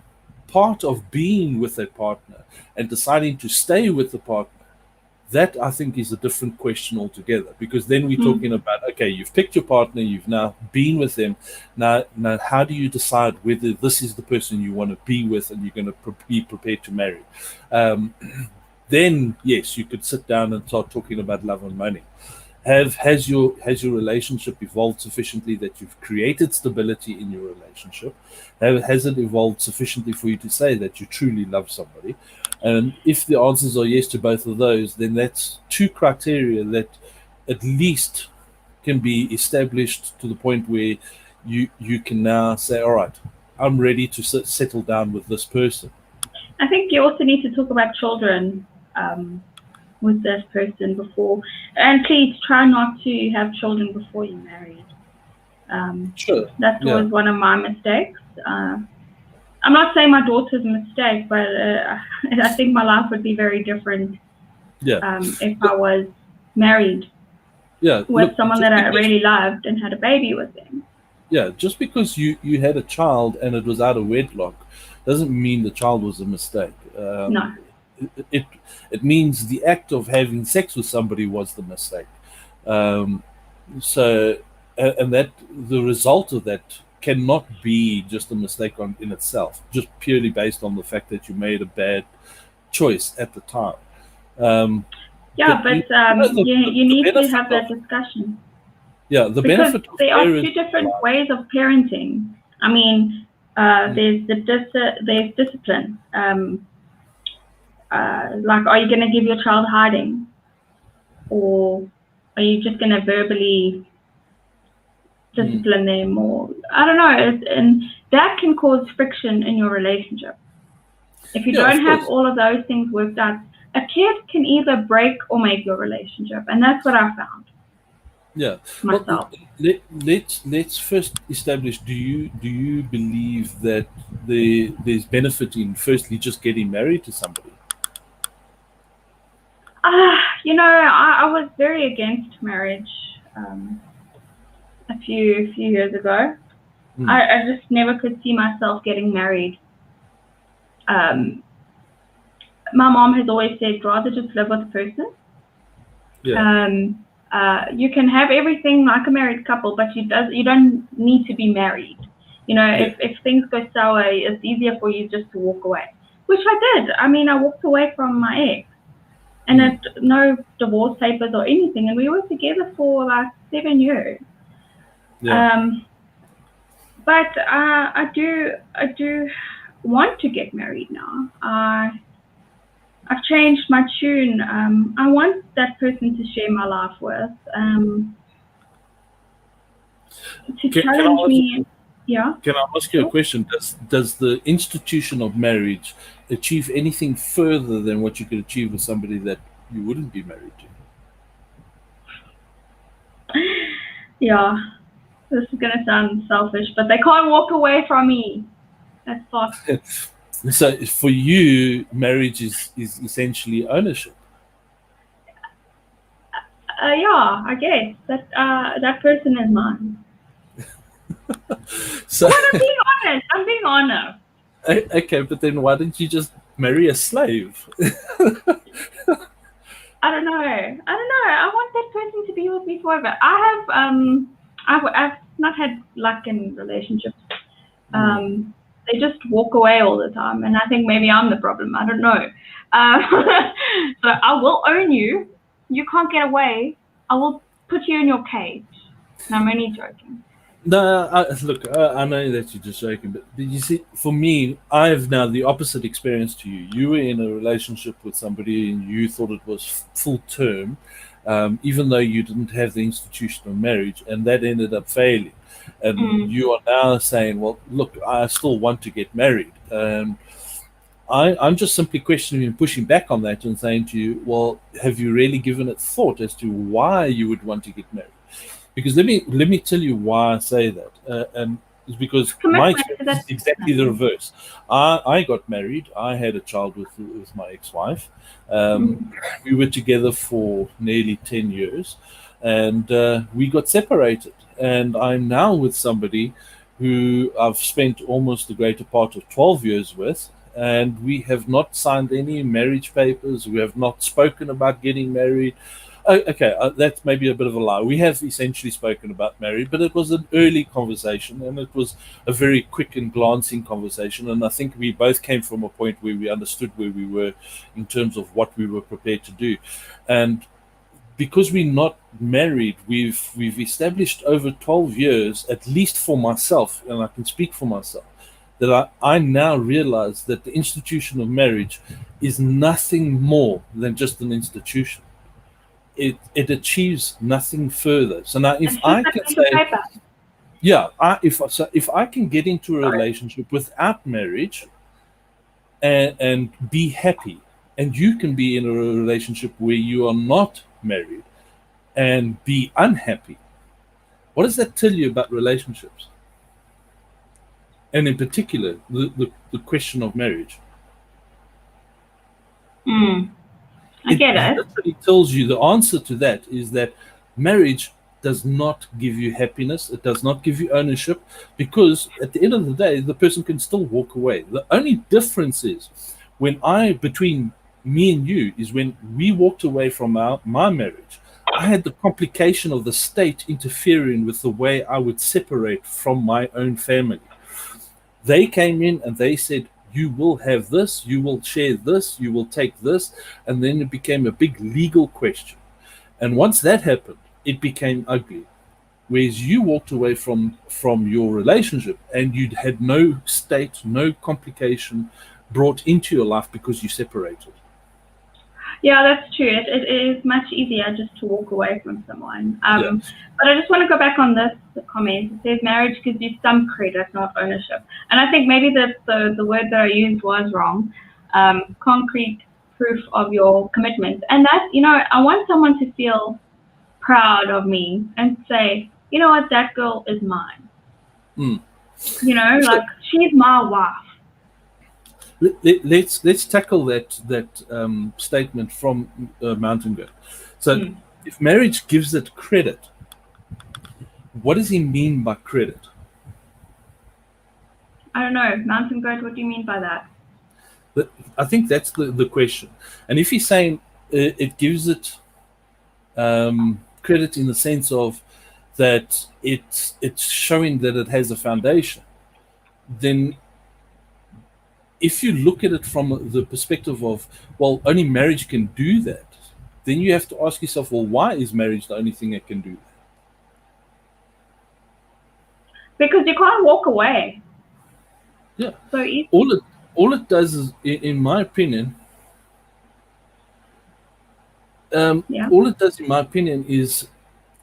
part of being with a partner and deciding to stay with the partner? That I think is a different question altogether, because then we're talking about, okay, you've picked your partner, you've now been with them. Now how do you decide whether this is the person you want to be with and you're going to be prepared to marry? Then yes, you could sit down and start talking about love and money. Has your relationship evolved sufficiently that you've created stability in your relationship? Has it evolved sufficiently for you to say that you truly love somebody? And if the answers are yes to both of those, then that's two criteria that at least can be established to the point where you can now say, all right, I'm ready to settle down with this person. I think you also need to talk about children with this person before, and please try not to have children before you're married. Sure. That's always one of my mistakes. I'm not saying my daughter's a mistake, but I think my life would be very different if I was married with someone that I really loved and had a baby with them. Yeah, just because you had a child and it was out of wedlock doesn't mean the child was a mistake. No. It means the act of having sex with somebody was the mistake. So, and that the result of that cannot be just a mistake in itself, just purely based on the fact that you made a bad choice at the time. You need to have that discussion. Yeah, the because benefit there are two different ways of parenting. I mean, there's discipline. Like, are you going to give your child hiding, or are you just going to verbally discipline them, or I don't know, and that can cause friction in your relationship. If you don't have all of those things worked out, a kid can either break or make your relationship, and that's what I found. Yeah. Myself. Well, let's first establish, do you believe that there's benefit in firstly just getting married to somebody? I was very against marriage a few years ago. I just never could see myself getting married. My mom has always said, rather just live with a person. Yeah. You can have everything like a married couple, but you don't need to be married. If things go sour, it's easier for you just to walk away, which I did. I mean, I walked away from my ex, and no divorce papers or anything, and we were together for about 7 years. Yeah. But I do want to get married now. I've changed my tune. I want that person to share my life with, to challenge me. Yeah. Can I ask you a question? Does the institution of marriage achieve anything further than what you could achieve with somebody that you wouldn't be married to? Yeah. This is going to sound selfish, but they can't walk away from me. That's fast. So for you, marriage is essentially ownership. yeah, I guess that person is mine. So I'm being honest. I'm being honest. okay, but then why didn't you just marry a slave? I don't know. I want that person to be with me forever. I've not had luck in relationships. They just walk away all the time, and I think maybe I'm the problem. I don't know. So I will own you. You can't get away. I will put you in your cage. And I'm only joking. No, I know that you're just joking, but you see, for me, I have now the opposite experience to you. You were in a relationship with somebody and you thought it was full term, even though you didn't have the institution of marriage, and that ended up failing. And you are now saying, well, look, I still want to get married. I'm just simply questioning and pushing back on that and saying to you, well, have you really given it thought as to why you would want to get married? Because let me tell you why I say that, and it's because my experience is exactly the reverse. I got married. I had a child with my ex-wife. We were together for nearly 10 years, and we got separated. And I'm now with somebody who I've spent almost the greater part of 12 years with, and we have not signed any marriage papers. We have not spoken about getting married. Okay, that's maybe a bit of a lie. We have essentially spoken about marriage, but it was an early conversation, and it was a very quick and glancing conversation. And I think we both came from a point where we understood where we were in terms of what we were prepared to do. And because we're not married, we've established over 12 years, at least for myself, and I can speak for myself, that I now realize that the institution of marriage is nothing more than just an institution. It achieves nothing further. So now, if I can say, yeah, if I can get into a relationship without marriage and be happy, and you can be in a relationship where you are not married and be unhappy, what does that tell you about relationships? And in particular, the question of marriage. I get it. It literally tells you the answer to that is that marriage does not give you happiness. It does not give you ownership, because at the end of the day, the person can still walk away. The only difference is between me and you is when we walked away from my marriage, I had the complication of the state interfering with the way I would separate from my own family. They came in and they said, you will have this, you will share this, you will take this, and then it became a big legal question. And once that happened, it became ugly. Whereas you walked away from your relationship and you had no state, no complication brought into your life because you separated. Yeah, that's true. It is much easier just to walk away from someone. But I just want to go back on this comment. It says marriage gives you some credit, not ownership. And I think maybe the word that I used was wrong. Concrete proof of your commitment. And that, I want someone to feel proud of me and say, you know what, that girl is mine. Like, she's my wife. Let's tackle that statement from Mountain Goat. So, if marriage gives it credit, what does he mean by credit? I don't know, Mountain Goat. What do you mean by that? I think that's the question. And if he's saying it gives it credit in the sense of that it's showing that it has a foundation, then if you look at it from the perspective of, well, only marriage can do that, then you have to ask yourself, well, why is marriage the only thing that can do that? Because you can't walk away. Yeah. So easy. All it does is, in my opinion, all it does, in my opinion, is,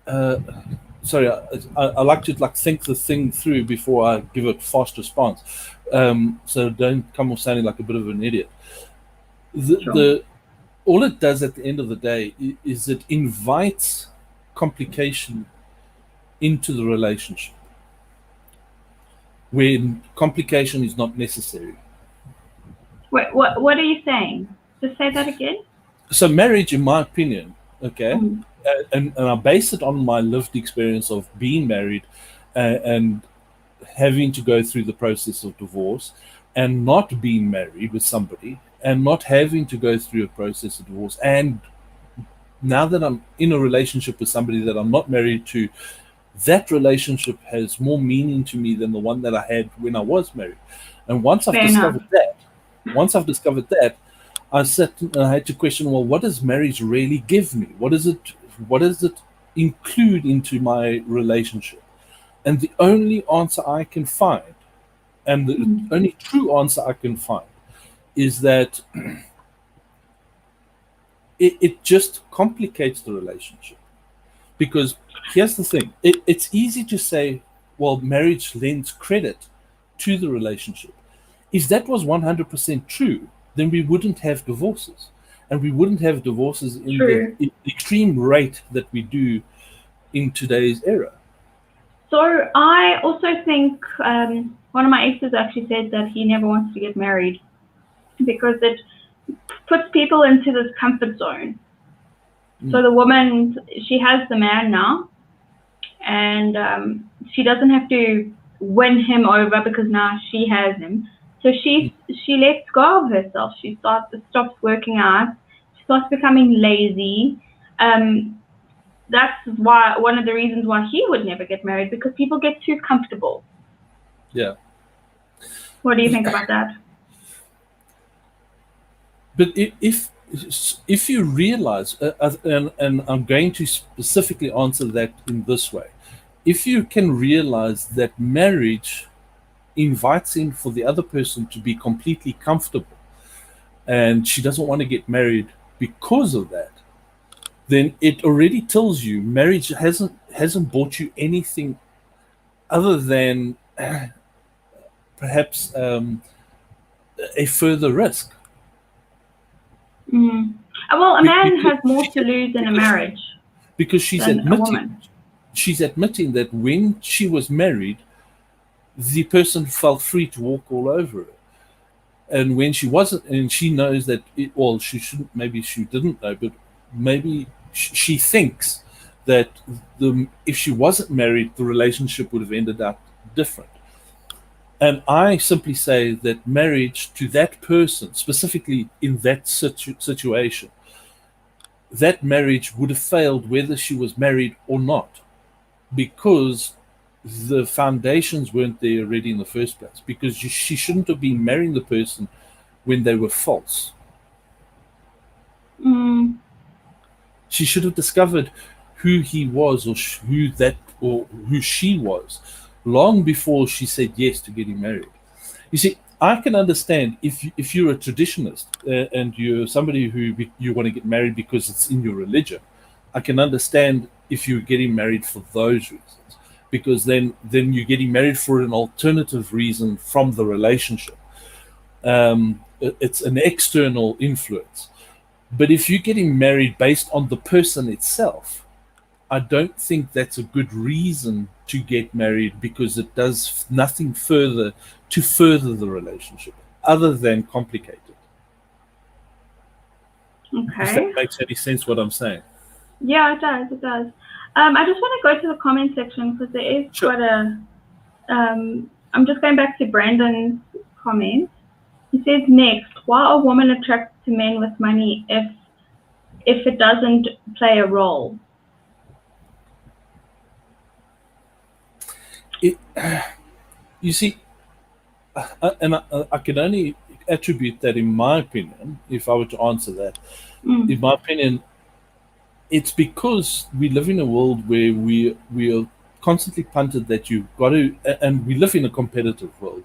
sorry, I like to think the thing through before I give a fast response. So don't come off sounding like a bit of an idiot. All it does at the end of the day is it invites complication into the relationship when complication is not necessary. Wait, what are you saying? Just say that again. So marriage, in my opinion, okay, and I base it on my lived experience of being married and having to go through the process of divorce, and not being married with somebody and not having to go through a process of divorce. And now that I'm in a relationship with somebody that I'm not married to, that relationship has more meaning to me than the one that I had when I was married. And once I've Fair discovered that, I sat and I had to question, well, what does marriage really give me? What does it include into my relationship? And the only answer I can find, and the only true answer I can find, is that it just complicates the relationship. Because here's the thing, it's easy to say, well, marriage lends credit to the relationship. If that was 100% true, then we wouldn't have divorces. And we wouldn't have divorces in the extreme rate that we do in today's era. So I also think one of my exes actually said that he never wants to get married because it puts people into this comfort zone. So the woman, she has the man now, and she doesn't have to win him over because now she has him. So she lets go of herself. She stops working out. She starts becoming lazy. That's why one of the reasons why he would never get married, because people get too comfortable. Yeah. What do you think about that? But if you realize, and I'm going to specifically answer that in this way, if you can realize that marriage invites in for the other person to be completely comfortable, and she doesn't want to get married because of that, then it already tells you marriage hasn't bought you anything other than perhaps a further risk. Well, a man has more to lose in a marriage because she's than a woman. She's admitting that when she was married, the person felt free to walk all over her. And when she wasn't, and she knows that, she shouldn't, maybe she didn't know, but maybe she thinks that if she wasn't married, the relationship would have ended up different. And I simply say that marriage to that person, specifically in that situation, that marriage would have failed whether she was married or not, because the foundations weren't there already in the first place, because she shouldn't have been marrying the person when they were false. She should have discovered who he was, or who she was, long before she said yes to getting married. You see, I can understand if you're a traditionalist and you're somebody who you want to get married because it's in your religion. I can understand if you're getting married for those reasons, because then you're getting married for an alternative reason from the relationship. It's an external influence. But if you're getting married based on the person itself, I don't think that's a good reason to get married, because it does nothing further to further the relationship other than complicate it. Okay. If that makes any sense what I'm saying. Yeah, it does. It does. I just want to go to the comment section because there is quite a. I'm just going back to Brandon's comment. He says, next, why are women attracted to men with money if it doesn't play a role? You see, and I can only attribute that, in my opinion, if I were to answer that, in my opinion, it's because we live in a world where we are constantly punted that you've got to, and we live in a competitive world,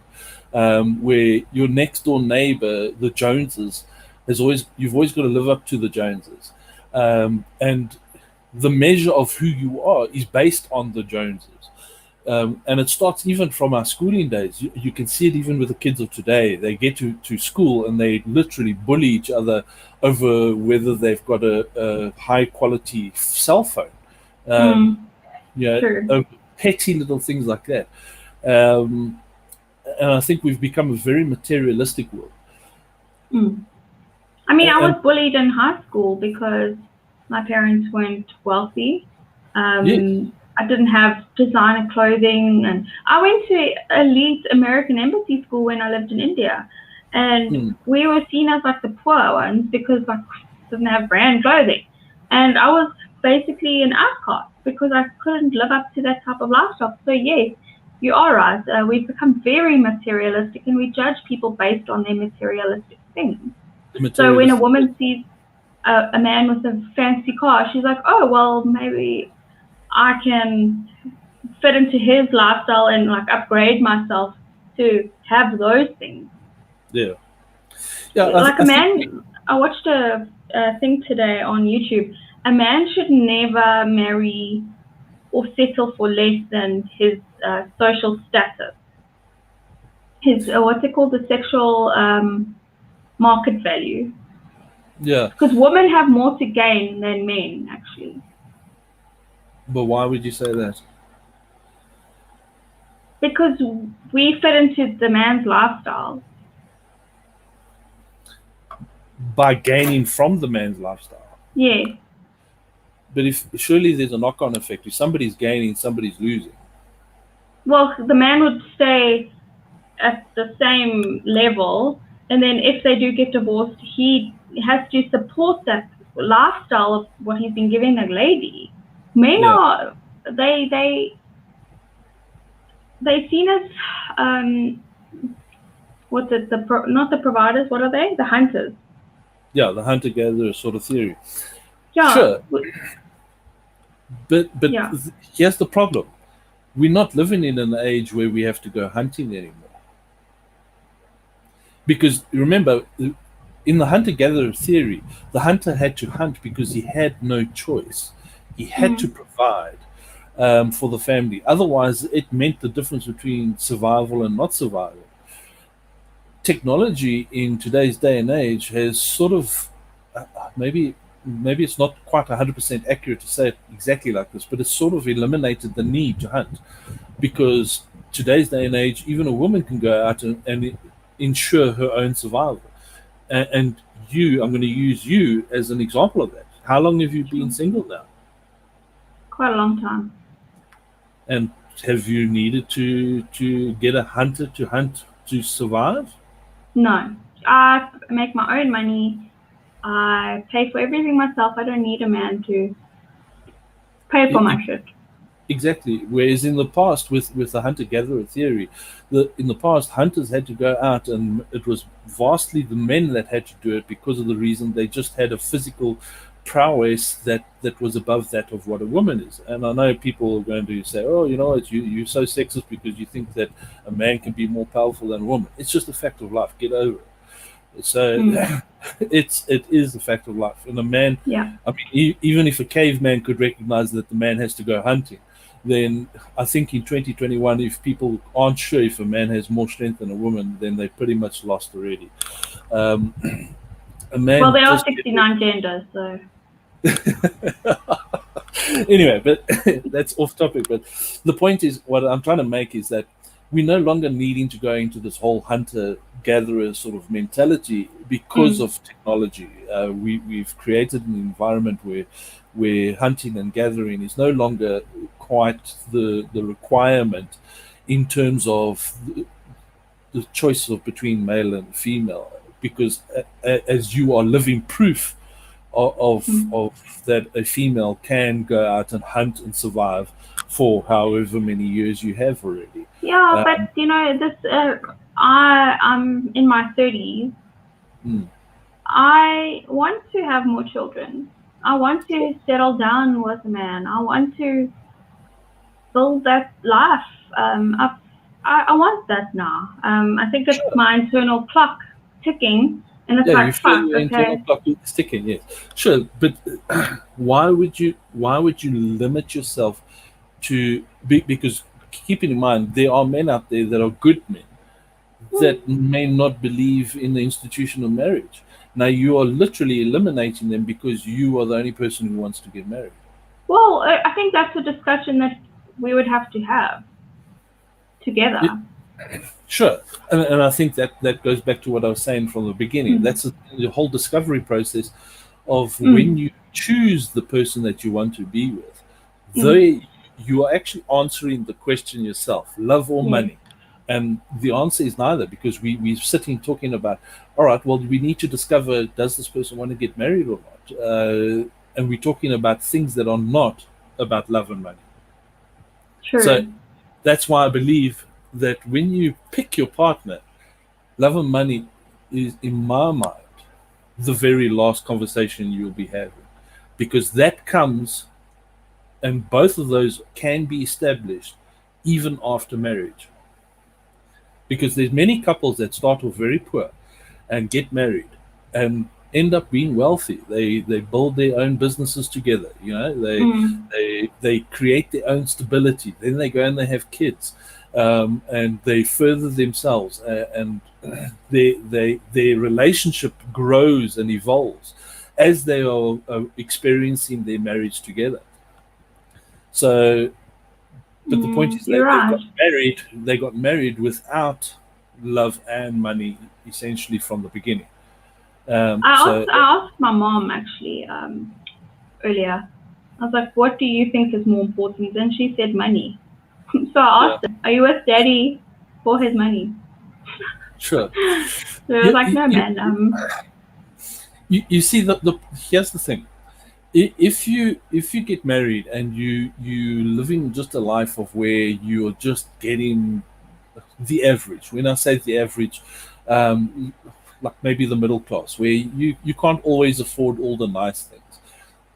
where your next door neighbor, the Joneses, you've always got to live up to the Joneses, and the measure of who you are is based on the Joneses. And it starts even from our schooling days. You can see it even with the kids of today. They get to school and they literally bully each other over whether they've got a high quality cell phone. Petty little things like that. And I think we've become a very materialistic world. I mean, I was bullied in high school because My parents weren't wealthy. Yes. I didn't have designer clothing, and I went to elite American embassy school when I lived in India, and we were seen as like the poor ones because like didn't have brand clothing, and I was basically an outcast because I couldn't live up to that type of lifestyle. So yes, you are right. We've become very materialistic, and we judge people based on their materialistic things. So when a woman sees a man with a fancy car, she's like, oh well, maybe I can fit into his lifestyle and like upgrade myself to have those things. Yeah. Like a man, I watched a thing today on YouTube. A man should never marry or settle for less than his social status. His, what's it called, the sexual market value. Yeah. Because women have more to gain than men, actually. But why would you say that? Because we fit into the man's lifestyle. By gaining from the man's lifestyle. Yeah. But if surely there's a knock-on effect. If somebody's gaining, somebody's losing. Well, the man would stay at the same level, and then if they do get divorced, he has to support that lifestyle of what he's been giving the lady. Men are they seen as what's it, not the providers, what are they? The hunters. Yeah, the hunter-gatherer sort of theory. Yeah. Sure. But Yeah. Here's the problem. We're not living in an age where we have to go hunting anymore. Because remember, in the hunter-gatherer theory, the hunter had to hunt because he had no choice. He had to provide for the family. Otherwise, it meant the difference between survival and not survival. Technology in today's day and age has sort of, maybe it's not quite 100% accurate to say it exactly like this, but it's sort of eliminated the need to hunt. Because today's day and age, even a woman can go out and ensure her own survival. And I'm going to use you as an example of that. How long have you been single now? Quite a long time. And have you needed to get a hunter to hunt to survive? No. I make my own money. I pay for everything myself. I don't need a man to pay for my shit. Exactly. Whereas in the past, with the hunter-gatherer theory, in the past, hunters had to go out, and it was vastly the men that had to do it because of the reason they just had a physical prowess that was above that of what a woman is. And I know people are going to say, oh, you know what, you're so sexist because you think that a man can be more powerful than a woman. It's just a fact of life. Get over it. So it is a fact of life. And a man, I mean, even if a caveman could recognize that the man has to go hunting, then I think in 2021, if people aren't sure if a man has more strength than a woman, then they pretty much lost already. A man, well, there are 69 genders, so. Anyway, but that's off topic. But the point is, what I'm trying to make is that we're no longer needing to go into this whole hunter-gatherer sort of mentality because of technology. We've created an environment where hunting and gathering is no longer quite the requirement in terms of the choice of between male and female, because as you are living proof of that a female can go out and hunt and survive for however many years you have already. Yeah, but you know, this I'm in my 30s. I want to have more children. I want to settle down with a man. I want to build that life up. I want that now. I think it's my internal clock ticking, and it's like, you feel your okay. internal clock is ticking, yes. Sure, but why would you limit yourself to because keeping in mind there are men out there that are good men that may not believe in the institution of marriage. Now you are literally eliminating them because you are the only person who wants to get married. Well, I think that's a discussion that we would have to have together. Sure, and I think that goes back to what I was saying from the beginning. That's the whole discovery process of when you choose the person that you want to be with, you are actually answering the question yourself, love or money. And the answer is neither, because we're sitting talking about, all right, well, we need to discover, does this person want to get married or not? And we're talking about things that are not about love and money. True. So that's why I believe that when you pick your partner, love and money is, in my mind, the very last conversation you'll be having, because that comes, and both of those can be established even after marriage. Because there's many couples that start off very poor and get married and end up being wealthy. They build their own businesses together. You know, they create their own stability. Then they go and they have kids, and they further themselves, and their relationship grows and evolves as they are experiencing their marriage together. So. But the point is that they got married without love and money, essentially, from the beginning. I asked my mom, actually, earlier. I was like, what do you think is more important? And she said money. So I asked her, are you with daddy for his money? Sure. So I was like, no, man. You see, here's the thing. If you get married and you living just a life of where you're just getting the average, when I say the average, like maybe the middle class, where you can't always afford all the nice things.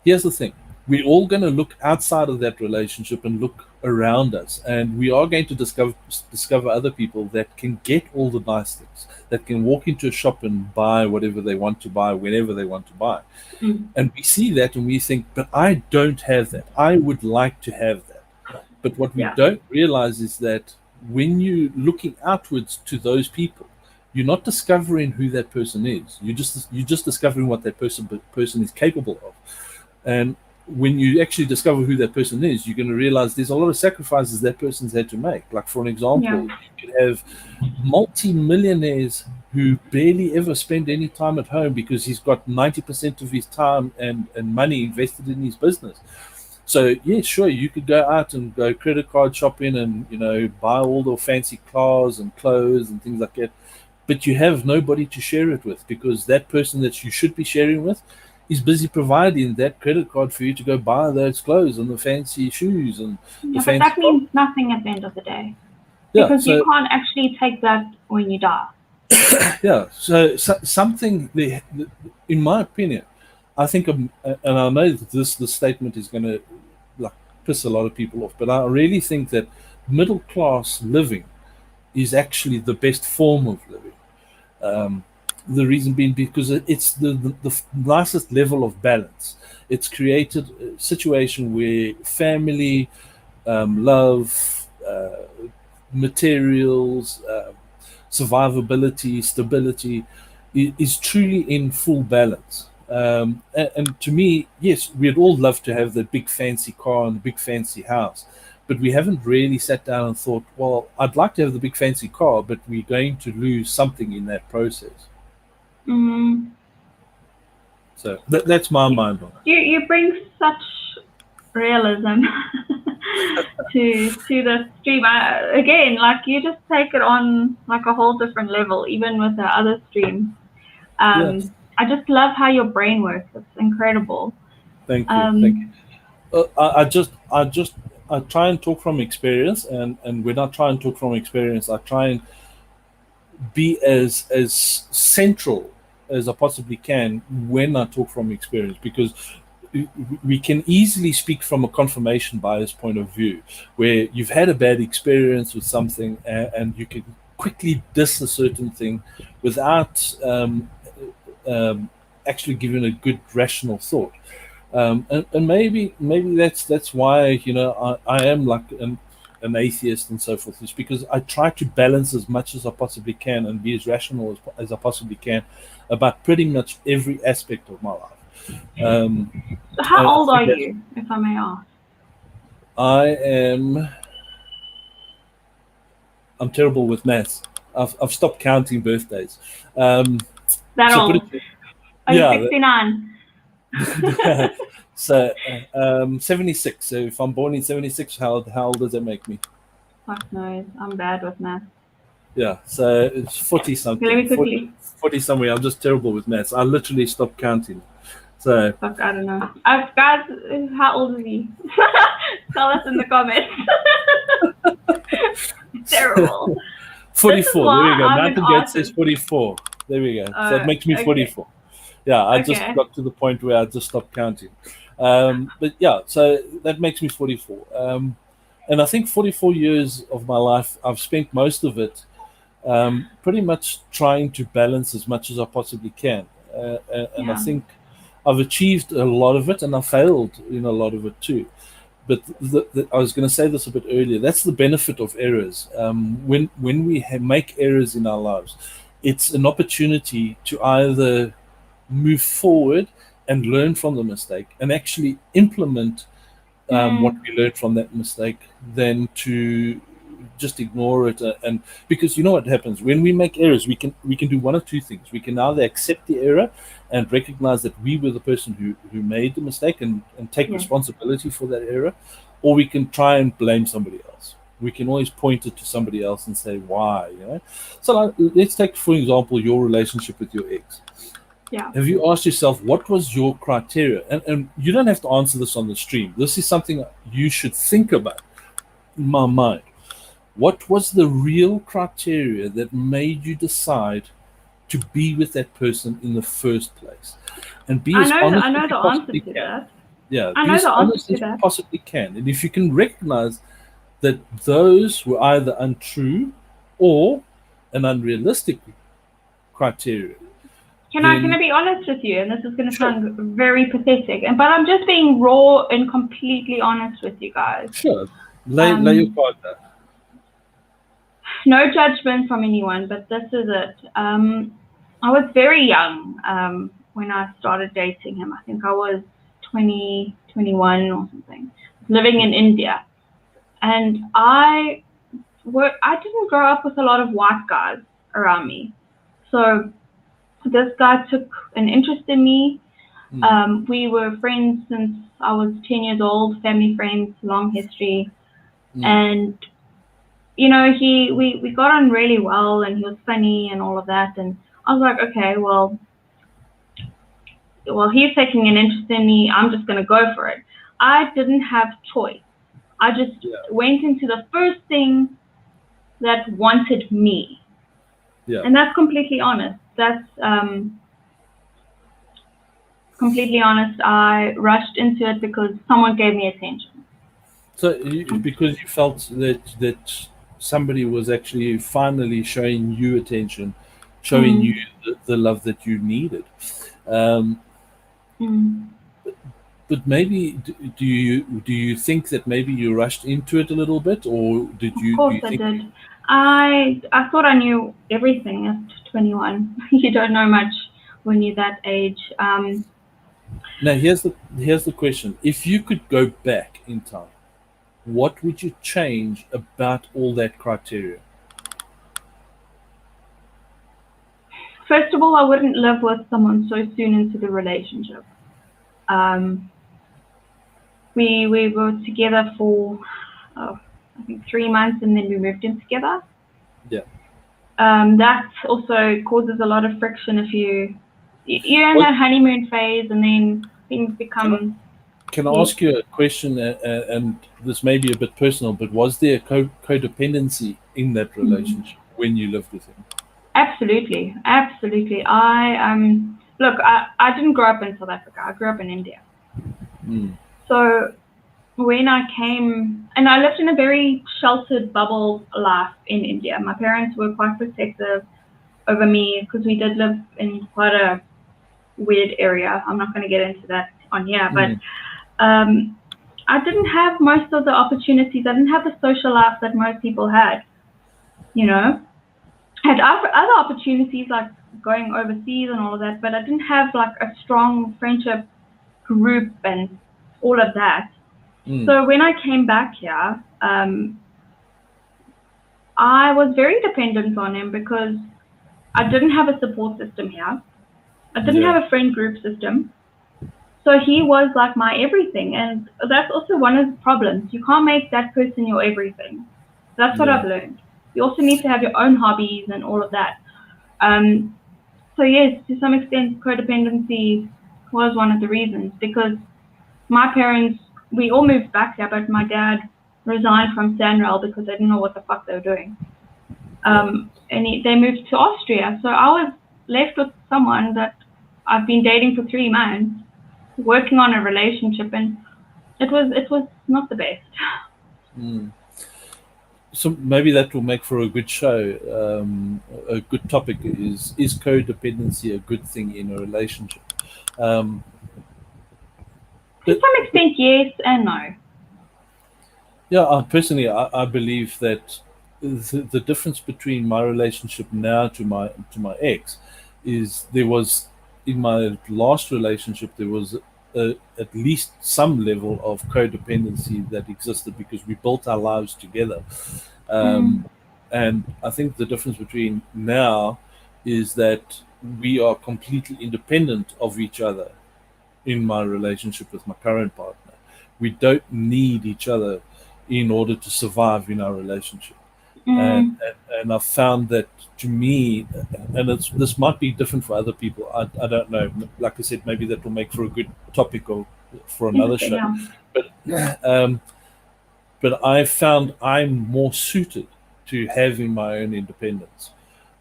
Here's the thing. We're all going to look outside of that relationship and look around us, and we are going to discover other people that can get all the nice things, that can walk into a shop and buy whatever they want to buy whenever they want to buy. And we see that and we think, but I don't have that. I would like to have that. But what we don't realize is that when you're looking outwards to those people, you're not discovering who that person is. You're just discovering what that person is capable of. And when you actually discover who that person is, you're going to realize there's a lot of sacrifices that person's had to make. Like, for an example, you could have multi-millionaires who barely ever spend any time at home because he's got 90% of his time and money invested in his business. So, yeah, sure, you could go out and go credit card shopping and, you know, buy all the fancy cars and clothes and things like that. But you have nobody to share it with, because that person that you should be sharing with is busy providing that credit card for you to go buy those clothes and the fancy shoes and the fancy. But that means nothing at the end of the day, because you can't actually take that when you die. Yeah. So something, in my opinion, I think, and I know that this statement is going to like piss a lot of people off, but I really think that middle class living is actually the best form of living. The reason being because it's the nicest level of balance. It's created a situation where family, love, materials, survivability, stability is truly in full balance. And to me, yes, we'd all love to have the big fancy car and the big fancy house, but we haven't really sat down and thought, well, I'd like to have the big fancy car, but we're going to lose something in that process. So that's my mind on it. You bring such realism to the stream. Again, like, you just take it on like a whole different level, even with the other streams. Yes. I just love how your brain works. It's incredible. Thank you. I try and talk from experience, and when I try and talk from experience, I try and be as central as I possibly can when I talk from experience, because we can easily speak from a confirmation bias point of view, where you've had a bad experience with something and you can quickly diss a certain thing without actually giving a good rational thought. And maybe that's why, you know, I am like an atheist and so forth, is because I try to balance as much as I possibly can and be as rational as I possibly can about pretty much every aspect of my life. So how old are you, if I may ask? I'm terrible with maths. I've stopped counting birthdays. That old? Are you 69? So 76. So if I'm born in 76, how old does that make me? Fuck knows. I'm bad with math. Yeah, so it's 40 something. Okay, let me quickly. 40 somewhere. I'm just terrible with maths. I literally stopped counting. So Fuck, I don't know. Guys, how old is he? Tell us in the comments. Terrible. 44. why There we go. I'm an Mountain Goat artist. says 44. There we go. So it makes me Okay. 44. Yeah, I just Okay. got to the point where I just stopped counting. But yeah, so that makes me 44. And I think 44 years of my life, I've spent most of it pretty much trying to balance as much as I possibly can. And I Yeah. think I've achieved a lot of it, and I failed in a lot of it too. But I was going to say this a bit earlier. That's the benefit of errors. When we make errors in our lives, it's an opportunity to either move forward and learn from the mistake and actually implement what we learned from that mistake, than to just ignore it. And because you know what happens when we make errors, we can do one of two things. We can either accept the error and recognize that we were the person who made the mistake and take Yeah. responsibility for that error, or we can try and blame somebody else. We can always point it to somebody else and say why, you know. So like, let's take, for example, your relationship with your ex. Yeah. Have you asked yourself what was your criteria? And you don't have to answer this on the stream. This is something you should think about. In my mind, what was the real criteria that made you decide to be with that person in the first place? And be as honest I know as you the answer possibly to can. that. Yeah, I be know as the answer honest to as you that. possibly can. And if you can recognize that those were either untrue or an unrealistic criteria. Can I be honest with you? And this is going to sound very pathetic, but I'm just being raw and completely honest with you guys. Sure. Lay your card down. No judgment from anyone, but this is it. I was very young when I started dating him. I think I was 20, 21 or something, living in India. And I didn't grow up with a lot of white guys around me. So this guy took an interest in me. We were friends since I was 10 years old, family friends, long history. And, you know, we got on really well, and he was funny and all of that. And I was like, okay, well, he's taking an interest in me. I'm just going to go for it. I didn't have choice. I just went into the first thing that wanted me. Yeah. And that's completely honest. That's completely honest. I rushed into it because someone gave me attention. So because you felt that somebody was actually finally showing you attention, showing you the love that you needed. But maybe do you think that maybe you rushed into it a little bit, or did you? Of course, I did. I thought I knew everything at 21. You don't know much when you're that age. Now here's the question: if you could go back in time, what would you change about all that criteria? First of all, I wouldn't live with someone so soon into the relationship. We were together for I think 3 months, and then we moved in together. Yeah. That also causes a lot of friction if you're in that honeymoon phase, and then things become. Can I ask you a question, and this may be a bit personal, but was there codependency in that relationship when you lived with him? Absolutely. Look, I didn't grow up in South Africa. I grew up in India. So when I came, and I lived in a very sheltered bubble life in India. My parents were quite protective over me because we did live in quite a weird area. I'm not going to get into that on here, but I didn't have most of the opportunities. I didn't have the social life that most people had, you know. I had other opportunities like going overseas and all of that, but I didn't have like a strong friendship group and all of that. So when I came back here, I was very dependent on him because I didn't have a support system here. I didn't have a friend group system. So he was like my everything, and that's also one of the problems. You can't make that person your everything. That's what Yeah. I've learned. You also need to have your own hobbies and all of that. So yes, to some extent, codependency was one of the reasons, because my parents, we all moved back here, but my dad resigned from Sanrail because they didn't know what the fuck they were doing. And they moved to Austria. So I was left with someone that I've been dating for 3 months, working on a relationship, and it was not the best. Mm. So maybe that will make for a good show. A good topic is codependency a good thing in a relationship? To some extent, yes and no. Yeah, personally, I believe that the difference between my relationship now to my ex is there was, in my last relationship, there was at least some level of codependency that existed because we built our lives together. And I think the difference between now is that we are completely independent of each other in my relationship with my current partner. We don't need each other in order to survive in our relationship. And I found that, to me, and this might be different for other people. I don't know. Like I said, maybe that will make for a good topic for another show. Yeah. But I found I'm more suited to having my own independence,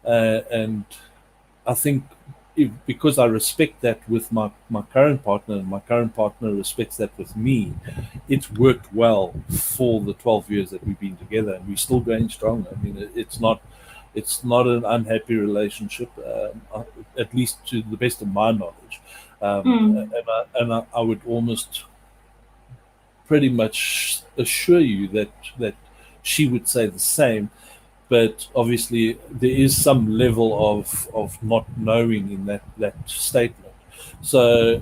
and I think because I respect that with my current partner, and my current partner respects that with me, it's worked well for the 12 years that we've been together, and we're still going strong. I mean, it's not an unhappy relationship, at least to the best of my knowledge. And I would almost pretty much assure you that she would say the same. But obviously, there is some level of not knowing in that statement. So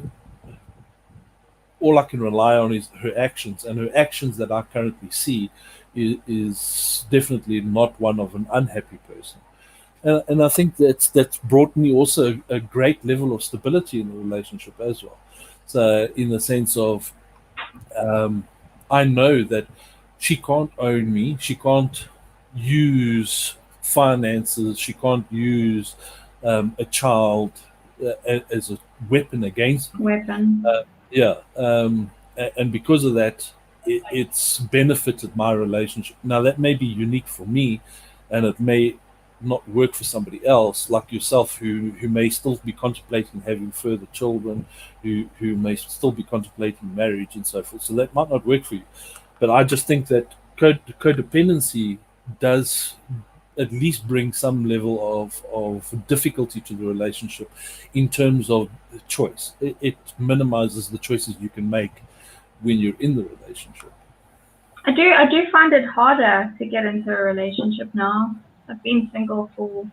all I can rely on is her actions, and her actions that I currently see is definitely not one of an unhappy person. And I think that's brought me also a great level of stability in the relationship as well. So in the sense of, I know that she can't own me, she can't use finances, she can't use a child as a weapon against me. And because of that, it's benefited my relationship. Now, that may be unique for me, and it may not work for somebody else, like yourself, who may still be contemplating having further children, who may still be contemplating marriage and so forth. So that might not work for you. But I just think that codependency does at least bring some level of difficulty to the relationship in terms of the choice. It minimizes the choices you can make when you're in the relationship. I do find it harder to get into a relationship now. I've been single for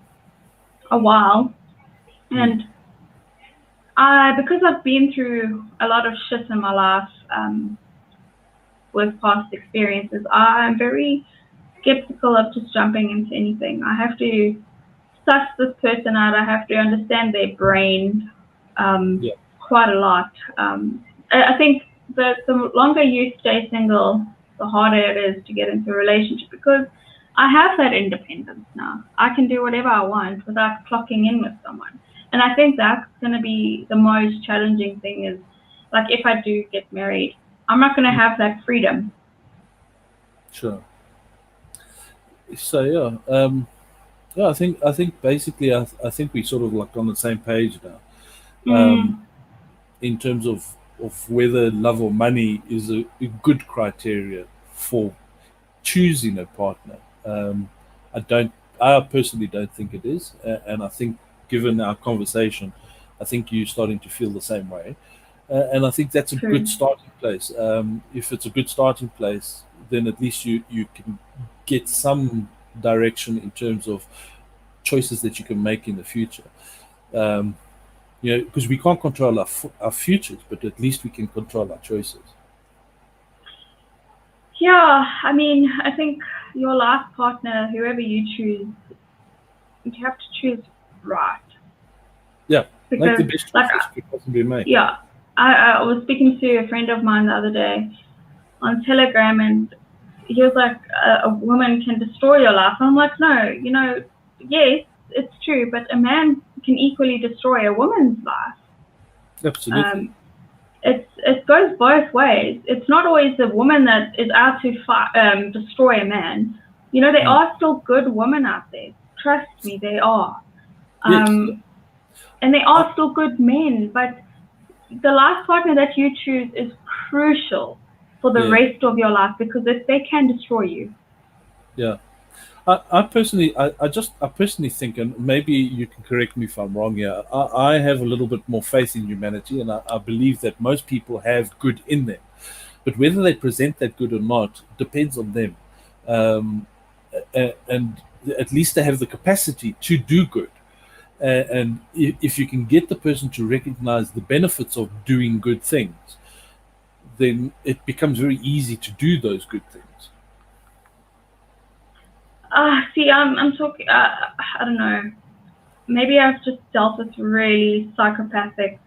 a while, and because I've been through a lot of shit in my life with past experiences, I'm very skeptical of just jumping into anything. I have to suss this person out. I have to understand their brain quite a lot. I think that the longer you stay single, the harder it is to get into a relationship, because I have that independence now. I can do whatever I want without clocking in with someone. And I think that's going to be the most challenging thing, is like, if I do get married, I'm not going to have that freedom. Sure. So I think basically I think we sort of like on the same page now, in terms of whether love or money is a good criteria for choosing a partner. I personally don't think it is, and I think, given our conversation, I think you're starting to feel the same way, and I think that's a good starting place. If it's a good starting place, then at least you can get some direction in terms of choices that you can make in the future. Because we can't control our futures, but at least we can control our choices. Yeah, I mean, I think your life partner, whoever you choose, you have to choose right. Yeah, because, make the best choices you possibly make. Yeah, I was speaking to a friend of mine the other day on Telegram, and he was like, a woman can destroy your life. I'm like, no, yes, it's true, but a man can equally destroy a woman's life. Absolutely. It goes both ways. It's not always the woman that is out to destroy a man. There are still good women out there. Trust me, they are. Yes. And they are still good men, but the life partner that you choose is crucial for the rest of your life, because if they can destroy you. Yeah. I personally think, and maybe you can correct me if I'm wrong here, I have a little bit more faith in humanity, and I believe that most people have good in them. But whether they present that good or not depends on them. And at least they have the capacity to do good. And if you can get the person to recognize the benefits of doing good things, then it becomes very easy to do those good things. See, I'm talking, I don't know, maybe I've just dealt with really psychopathic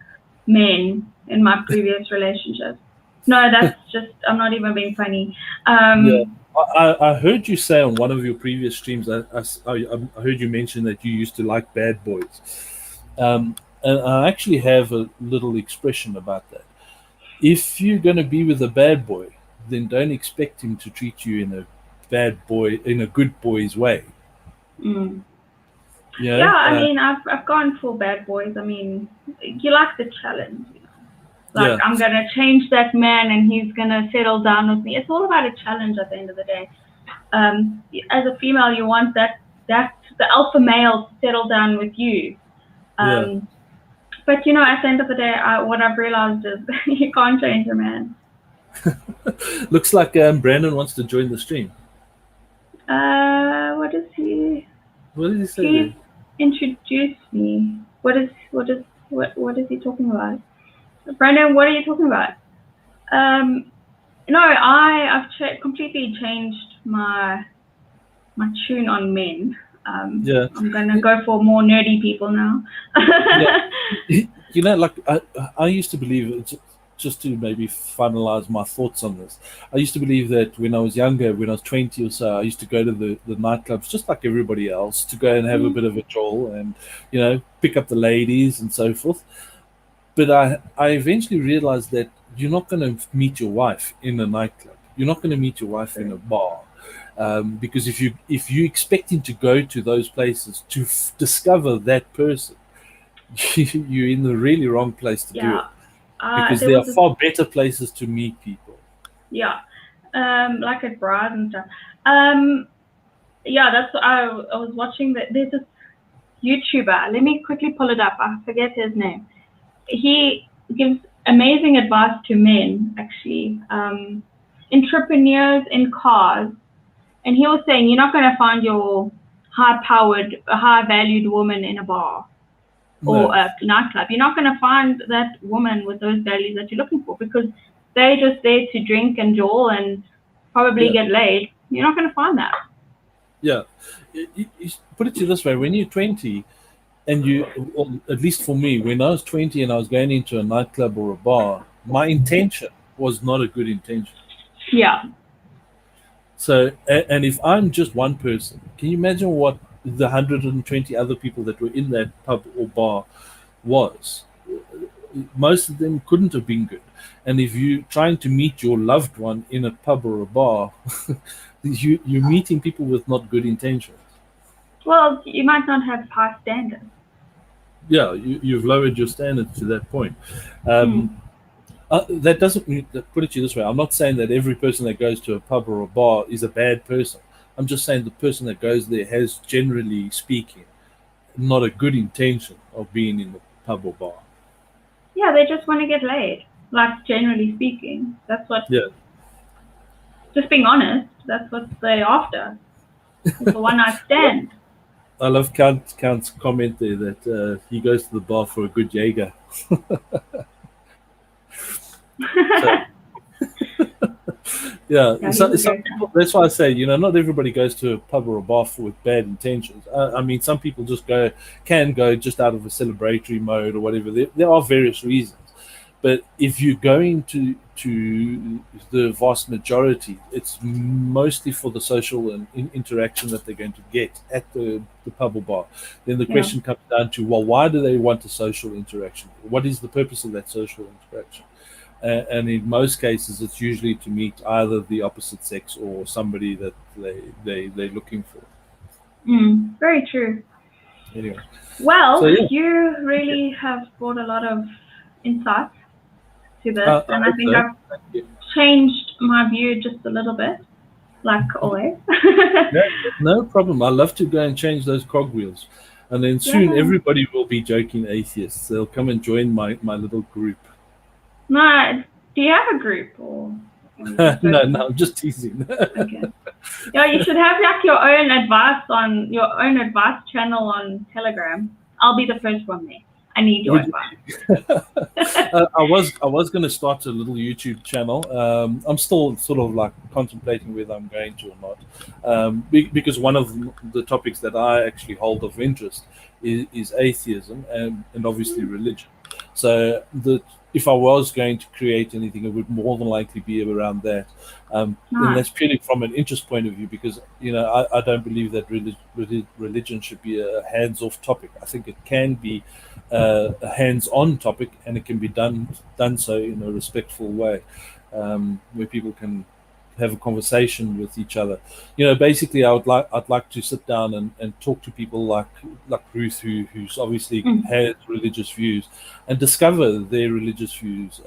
men in my previous relationships. No, that's just, I'm not even being funny. I heard you say on one of your previous streams, I heard you mention that you used to like bad boys. And I actually have a little expression about that. If you're going to be with a bad boy, then don't expect him to treat you in a good boy's way. Mm. Yeah, I mean, I've gone for bad boys. I mean, you like the challenge. Like, I'm going to change that man and he's going to settle down with me. It's all about a challenge at the end of the day. As a female, you want the alpha male to settle down with you. But, at the end of the day, what I've realized is you can't change a man. Looks like Brandon wants to join the stream. What is he? What did he say? He introduced me. What is he talking about? Brandon, what are you talking about? No, I've completely changed my tune on men. I'm gonna go for more nerdy people now. I used to believe, just to maybe finalize my thoughts on this, I used to believe that when I was younger, when I was 20 or so, I used to go to the nightclubs just like everybody else, to go and have a bit of a troll and pick up the ladies and so forth. But I eventually realized that you're not going to meet your wife in a nightclub. You're not going to meet your wife in a bar, because if you expecting to go to those places to discover that person, you're in the really wrong place to do it. Because there are far better places to meet people. Yeah, like at bars and stuff. That's what I was watching. There's this YouTuber. Let me quickly pull it up. I forget his name. He gives amazing advice to men, actually, entrepreneurs in cars. And he was saying, you're not going to find your high-powered, high-valued woman in a bar or a nightclub. You're not going to find that woman with those values that you're looking for, because they're just there to drink and jaw and probably get laid. You're not going to find that. Yeah. You put it to you this way. When you're 20, and or at least for me, when I was 20 and I was going into a nightclub or a bar, my intention was not a good intention. Yeah. So, and if I'm just one person, can you imagine what the 120 other people that were in that pub or bar was? Most of them couldn't have been good. And if you're trying to meet your loved one in a pub or a bar, you're meeting people with not good intentions. Well, you might not have high standards. Yeah, you've lowered your standards to that point. That doesn't mean, put it to you this way, I'm not saying that every person that goes to a pub or a bar is a bad person. I'm just saying the person that goes there has, generally speaking, not a good intention of being in the pub or bar. Yeah, they just want to get laid, like, generally speaking. That's what... Yeah. Just being honest, that's what they're after. It's a one-night stand. I love Count's comment there that he goes to the bar for a good Jaeger. Some people, that's why I say, not everybody goes to a pub or a bar with bad intentions. I mean, some people just can go just out of a celebratory mode or whatever. There are various reasons. But if you go into the vast majority, it's mostly for the social and interaction that they're going to get at the pub or bar. Then the question comes down to, well, why do they want a social interaction? What is the purpose of that social interaction? And in most cases, it's usually to meet either the opposite sex or somebody that they're looking for. Very true. Anyway. Well, So, yeah. you really have brought a lot of insight to this, and I think I've changed my view just a little bit, like always. No problem. I love to go and change those cogwheels. And then soon everybody will be joking atheists. They'll come and join my little group. No, do you have a group or? No, I'm just teasing. Okay. Yeah, you should have like your own advice channel on Telegram. I'll be the first one there. I need your advice. I was going to start a little YouTube channel. I'm still sort of like contemplating whether I'm going to or not, because one of the topics that I actually hold of interest is atheism and obviously religion. So if I was going to create anything, it would more than likely be around that. And that's purely from an interest point of view, because I don't believe that religion should be a hands-off topic. I think it can be a hands-on topic, and it can be done so in a respectful way, where people can have a conversation with each other. Basically, I'd like to sit down and talk to people like Ruth, who's obviously has religious views, and discover their religious views.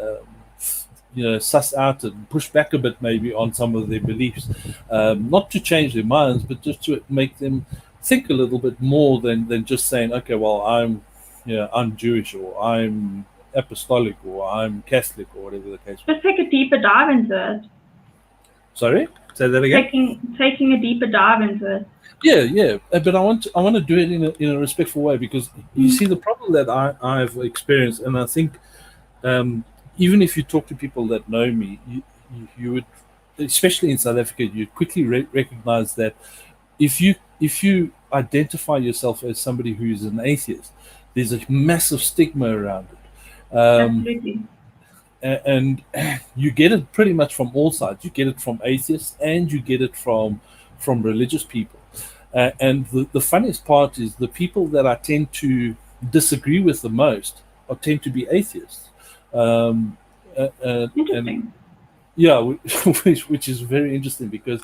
Suss out and push back a bit maybe on some of their beliefs, not to change their minds, but just to make them think a little bit more than just saying, okay, well, I'm Jewish, or I'm apostolic, or I'm Catholic, or whatever the case. Just take a deeper dive into it. Sorry, say that again. Taking a deeper dive into it. Yeah, but I want to do it in a respectful way, because you see the problem that I've experienced, and I think even if you talk to people that know me, you would, especially in South Africa, you'd quickly recognize that if you identify yourself as somebody who is an atheist, there's a massive stigma around it. Absolutely. And you get it pretty much from all sides. You get it from atheists, and you get it from religious people. And the funniest part is the people that I tend to disagree with the most tend to be atheists. Interesting. Which is very interesting, because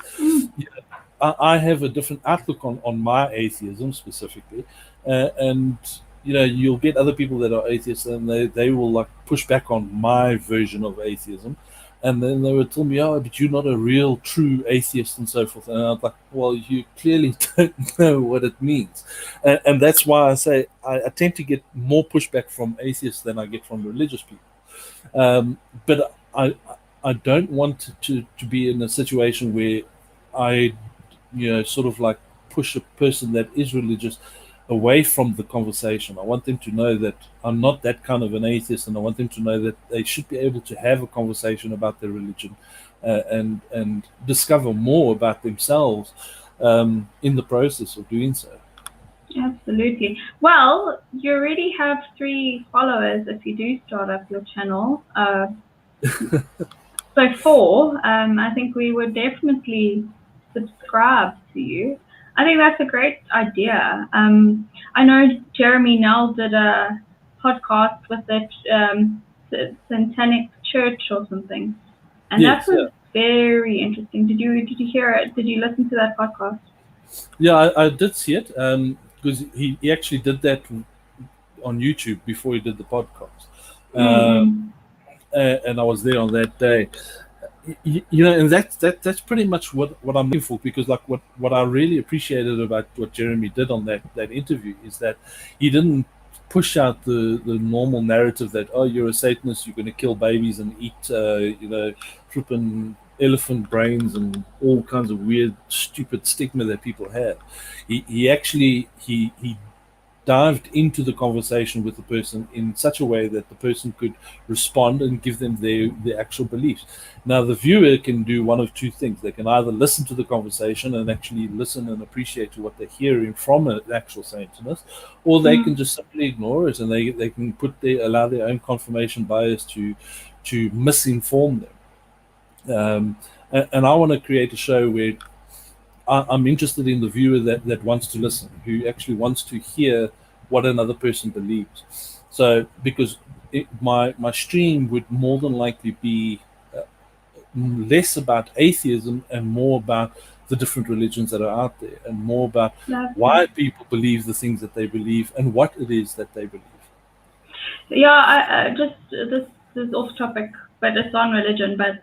I have a different outlook on my atheism specifically, and you'll get other people that are atheists, and they will like push back on my version of atheism, and then they would tell me, oh, but you're not a real true atheist and so forth. And I'm like, well, you clearly don't know what it means. And that's why I say I tend to get more pushback from atheists than I get from religious people. But I don't want to be in a situation where I sort of like push a person that is religious away from the conversation. I want them to know that I'm not that kind of an atheist, and I want them to know that they should be able to have a conversation about their religion and discover more about themselves in the process of doing so. Absolutely. Well, you already have 3 followers if you do start up your channel. So 4. I think we would definitely subscribe to you. I think that's a great idea. I know Jeremy Nell did a podcast with the Satanic Church or something, and that was very interesting. Did you hear it? Did you listen to that podcast? Yeah, I did see it, because he actually did that on YouTube before he did the podcast, and I was there on that day. And that's pretty much what I'm looking for, because like what I really appreciated about what Jeremy did on that interview is that he didn't push out the normal narrative that, oh, you're a Satanist, you're going to kill babies and eat flipping elephant brains and all kinds of weird stupid stigma that people have. He actually dived into the conversation with the person in such a way that the person could respond and give them their actual beliefs. Now, the viewer can do one of two things. They can either listen to the conversation and actually listen and appreciate what they're hearing from an actual Satanist, or they can just simply ignore it, and they can allow their own confirmation bias to misinform them. And I want to create a show where I'm interested in the viewer that wants to listen, who actually wants to hear what another person believes. So, because my stream would more than likely be less about atheism and more about the different religions that are out there, and more about why people believe the things that they believe and what it is that they believe. Yeah, this is off topic, but it's on religion. But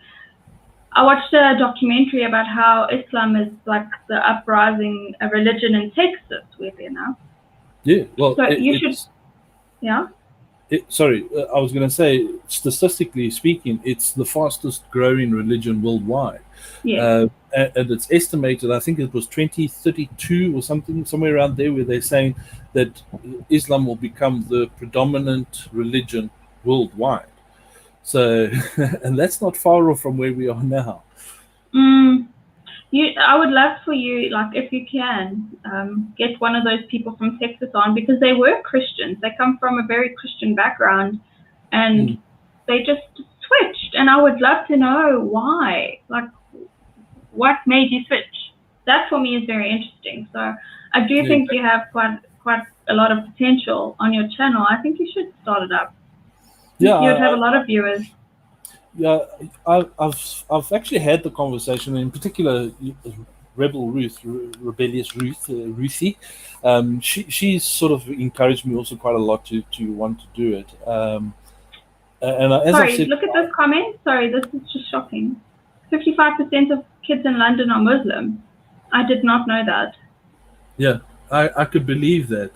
I watched a documentary about how Islam is like the uprising religion in Texas, weirdly enough. Yeah, well, so you should. Yeah. Sorry, I was going to say, statistically speaking, it's the fastest growing religion worldwide. Yeah. And it's estimated, I think it was 2032 or something, somewhere around there, where they're saying that Islam will become the predominant religion worldwide. So, and that's not far off from where we are now. I would love for you, like, if you can, get one of those people from Texas on, because they were Christians. They come from a very Christian background, and they just switched. And I would love to know why. Like, what made you switch? That for me is very interesting. So I do think you have quite a lot of potential on your channel. I think you should start it up. Yeah, you would have a lot of viewers. Yeah, I've actually had the conversation, in particular, Rebellious Ruth, Ruthie. She's sort of encouraged me also quite a lot to want to do it. And as Sorry, I said, look at this comment. Sorry, this is just shocking. 55% of kids in London are Muslim. I did not know that. Yeah, I could believe that.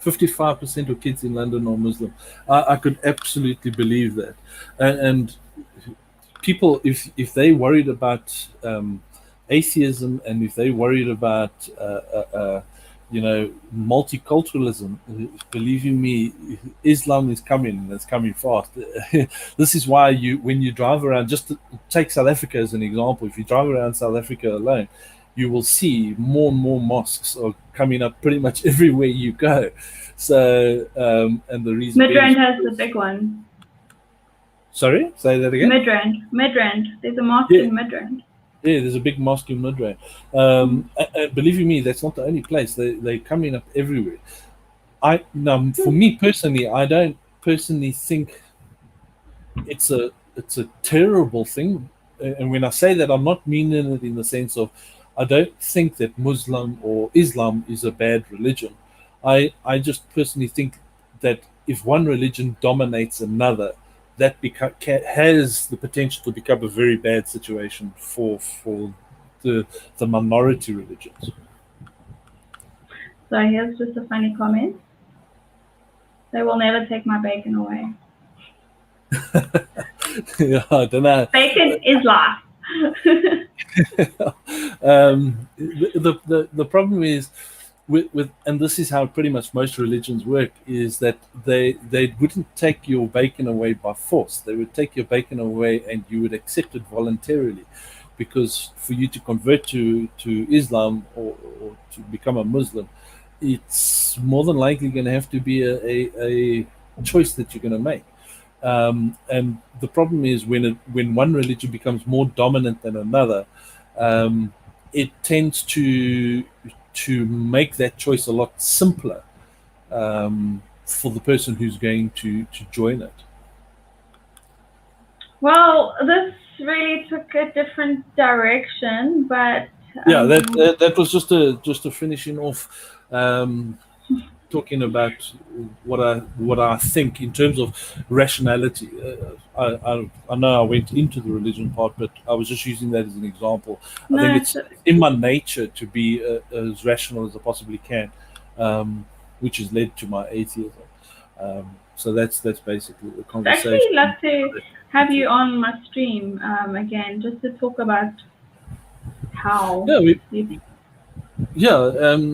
55% of kids in London are Muslim. I could absolutely believe that. And people, if they worried about atheism, and if they worried about multiculturalism, believe you me, Islam is coming, and it's coming fast. This is why when you drive around, just to take South Africa as an example, if you drive around South Africa alone, you will see more and more mosques are coming up pretty much everywhere you go. So, and the reason Midrand has the big one. Sorry, say that again. Midrand. There's a mosque in Midrand. Yeah, there's a big mosque in Midrand. Believe you me, that's not the only place. They're coming up everywhere. For me personally, I don't personally think it's a terrible thing. And when I say that, I'm not meaning it in the sense of, I don't think that Muslim or Islam is a bad religion. I just personally think that if one religion dominates another, that has the potential to become a very bad situation for the minority religions. So here's just a funny comment. They will never take my bacon away. Yeah, I don't know. Bacon is life. The problem is with and this is how pretty much most religions work, is that they wouldn't take your bacon away by force. They would take your bacon away and you would accept it voluntarily, because for you to convert to Islam or to become a Muslim, it's more than likely going to have to be a choice that you're going to make. And the problem is when one religion becomes more dominant than another, it tends to make that choice a lot simpler for the person who's going to join it. Well, this really took a different direction, but yeah, that was just a finishing off, talking about what I think in terms of rationality. I know I went into the religion part, but I was just using that as an example. I think it's in my nature to be as rational as I possibly can, which has led to my atheism. So that's basically the conversation. I'd actually love to have you on my stream again, just to talk about how. Yeah, Yeah,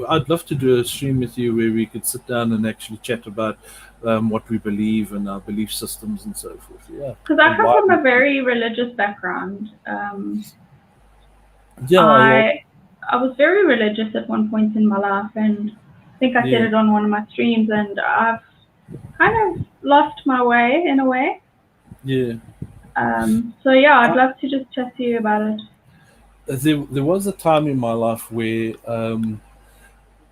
I'd love to do a stream with you where we could sit down and actually chat about what we believe and our belief systems and so forth. Yeah, Because I And come why- from a very religious background. yeah, I was very religious at one point in my life, and I think I said Yeah. it on one of my streams, and I've kind of lost my way in a way. yeah. So yeah, I'd love to just chat to you about it. There was a time in my life where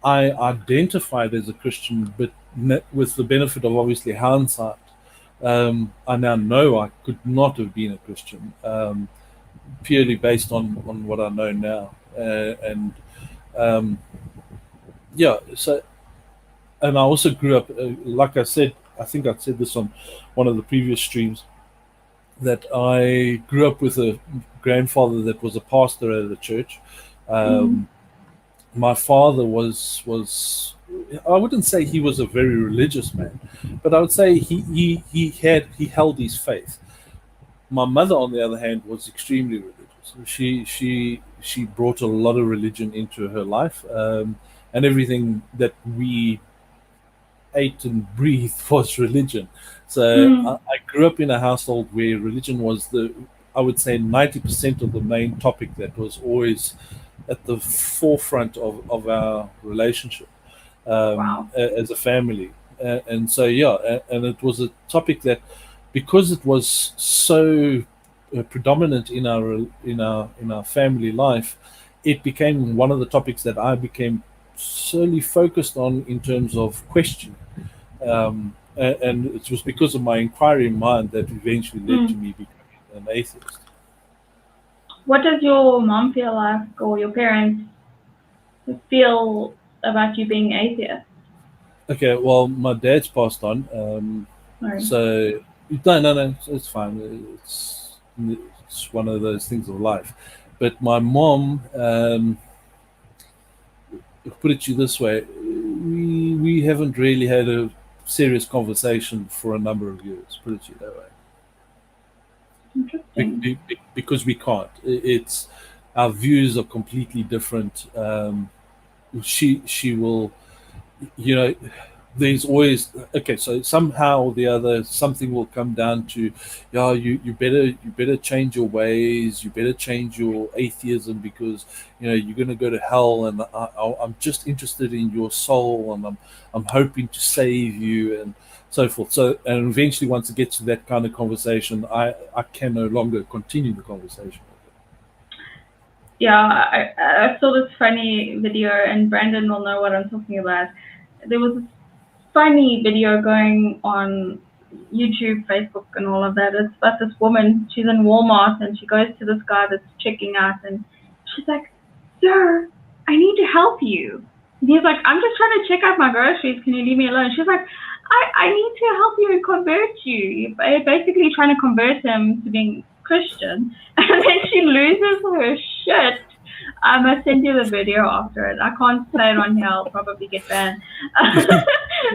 I identified as a Christian, but with the benefit of obviously hindsight, I now know I could not have been a Christian, purely based on what I know now. And yeah, so, and I also grew up, like I said, I think I said this on one of the previous streams, that I grew up with a grandfather that was a pastor at a church. My father was I wouldn't say he was a very religious man, but I would say he held his faith. My mother, on the other hand, was extremely religious. She brought a lot of religion into her life, and everything that we ate and breathed was religion. So I grew up in a household where religion was I would say 90% of the main topic that was always at the forefront of our relationship Wow. as a family. And so, yeah, and it was a topic that, because it was so predominant in our family life, it became one of the topics that I became solely focused on in terms of questioning. And it was because of my inquiring mind that eventually led to me becoming an atheist. What does your mom feel like, or your parents feel about you being atheist? Okay, well, my dad's passed on, Sorry. so no, it's fine. It's one of those things of life. But my mom, put it to you this way, we haven't really had a serious conversation for a number of years. Put it to you that way. Interesting. Because we can't. It's our views are completely different. She will, you know, there's always, okay, so somehow or the other something will come down to, yeah, you better change your ways, you better change your atheism, because you're going to go to hell, and I'm just interested in your soul, and I'm hoping to save you, and so forth. So, and eventually, once it gets to that kind of conversation, I can no longer continue the conversation. Yeah, I saw this funny video, and Brandon will know what I'm talking about. There was this funny video going on YouTube, Facebook, and all of that. It's about this woman. She's in Walmart, and she goes to this guy that's checking out, and she's like, "Sir, I need to help you." And he's like, "I'm just trying to check out my groceries. Can you leave me alone?" She's like, I need to help you and convert you. You're basically trying to convert him to being Christian. And then she loses her shit. I must send you the video after it. I can't play it on here. I'll probably get banned.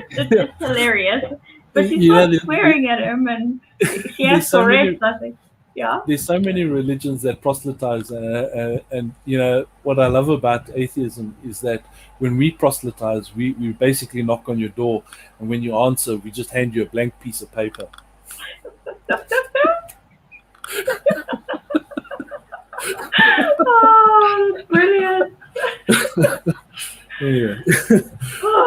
It's hilarious. But she starts swearing at him, and she asks for rest, I think. Yeah. There's so many religions that proselytize, and what I love about atheism is that when we proselytize, we basically knock on your door, and when you answer, we just hand you a blank piece of paper. Oh, that's brilliant. Anyway,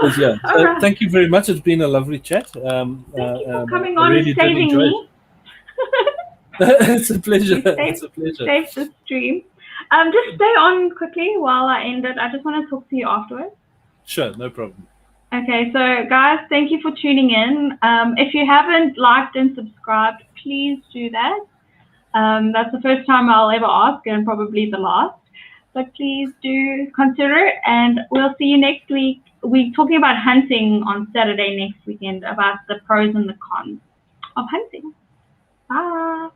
but yeah, so right. Thank you very much. It's been a lovely chat. Thank you for coming I on really and did saving enjoy me. It's a pleasure. You It's a pleasure. Save the stream. Just stay on quickly while I end it. I just want to talk to you afterwards. Sure, no problem. Okay, so guys, thank you for tuning in. If you haven't liked and subscribed, please do that. That's the first time I'll ever ask, and probably the last. But please do consider it, and we'll see you next week. We're talking about hunting on Saturday next weekend, about the pros and the cons of hunting. Bye.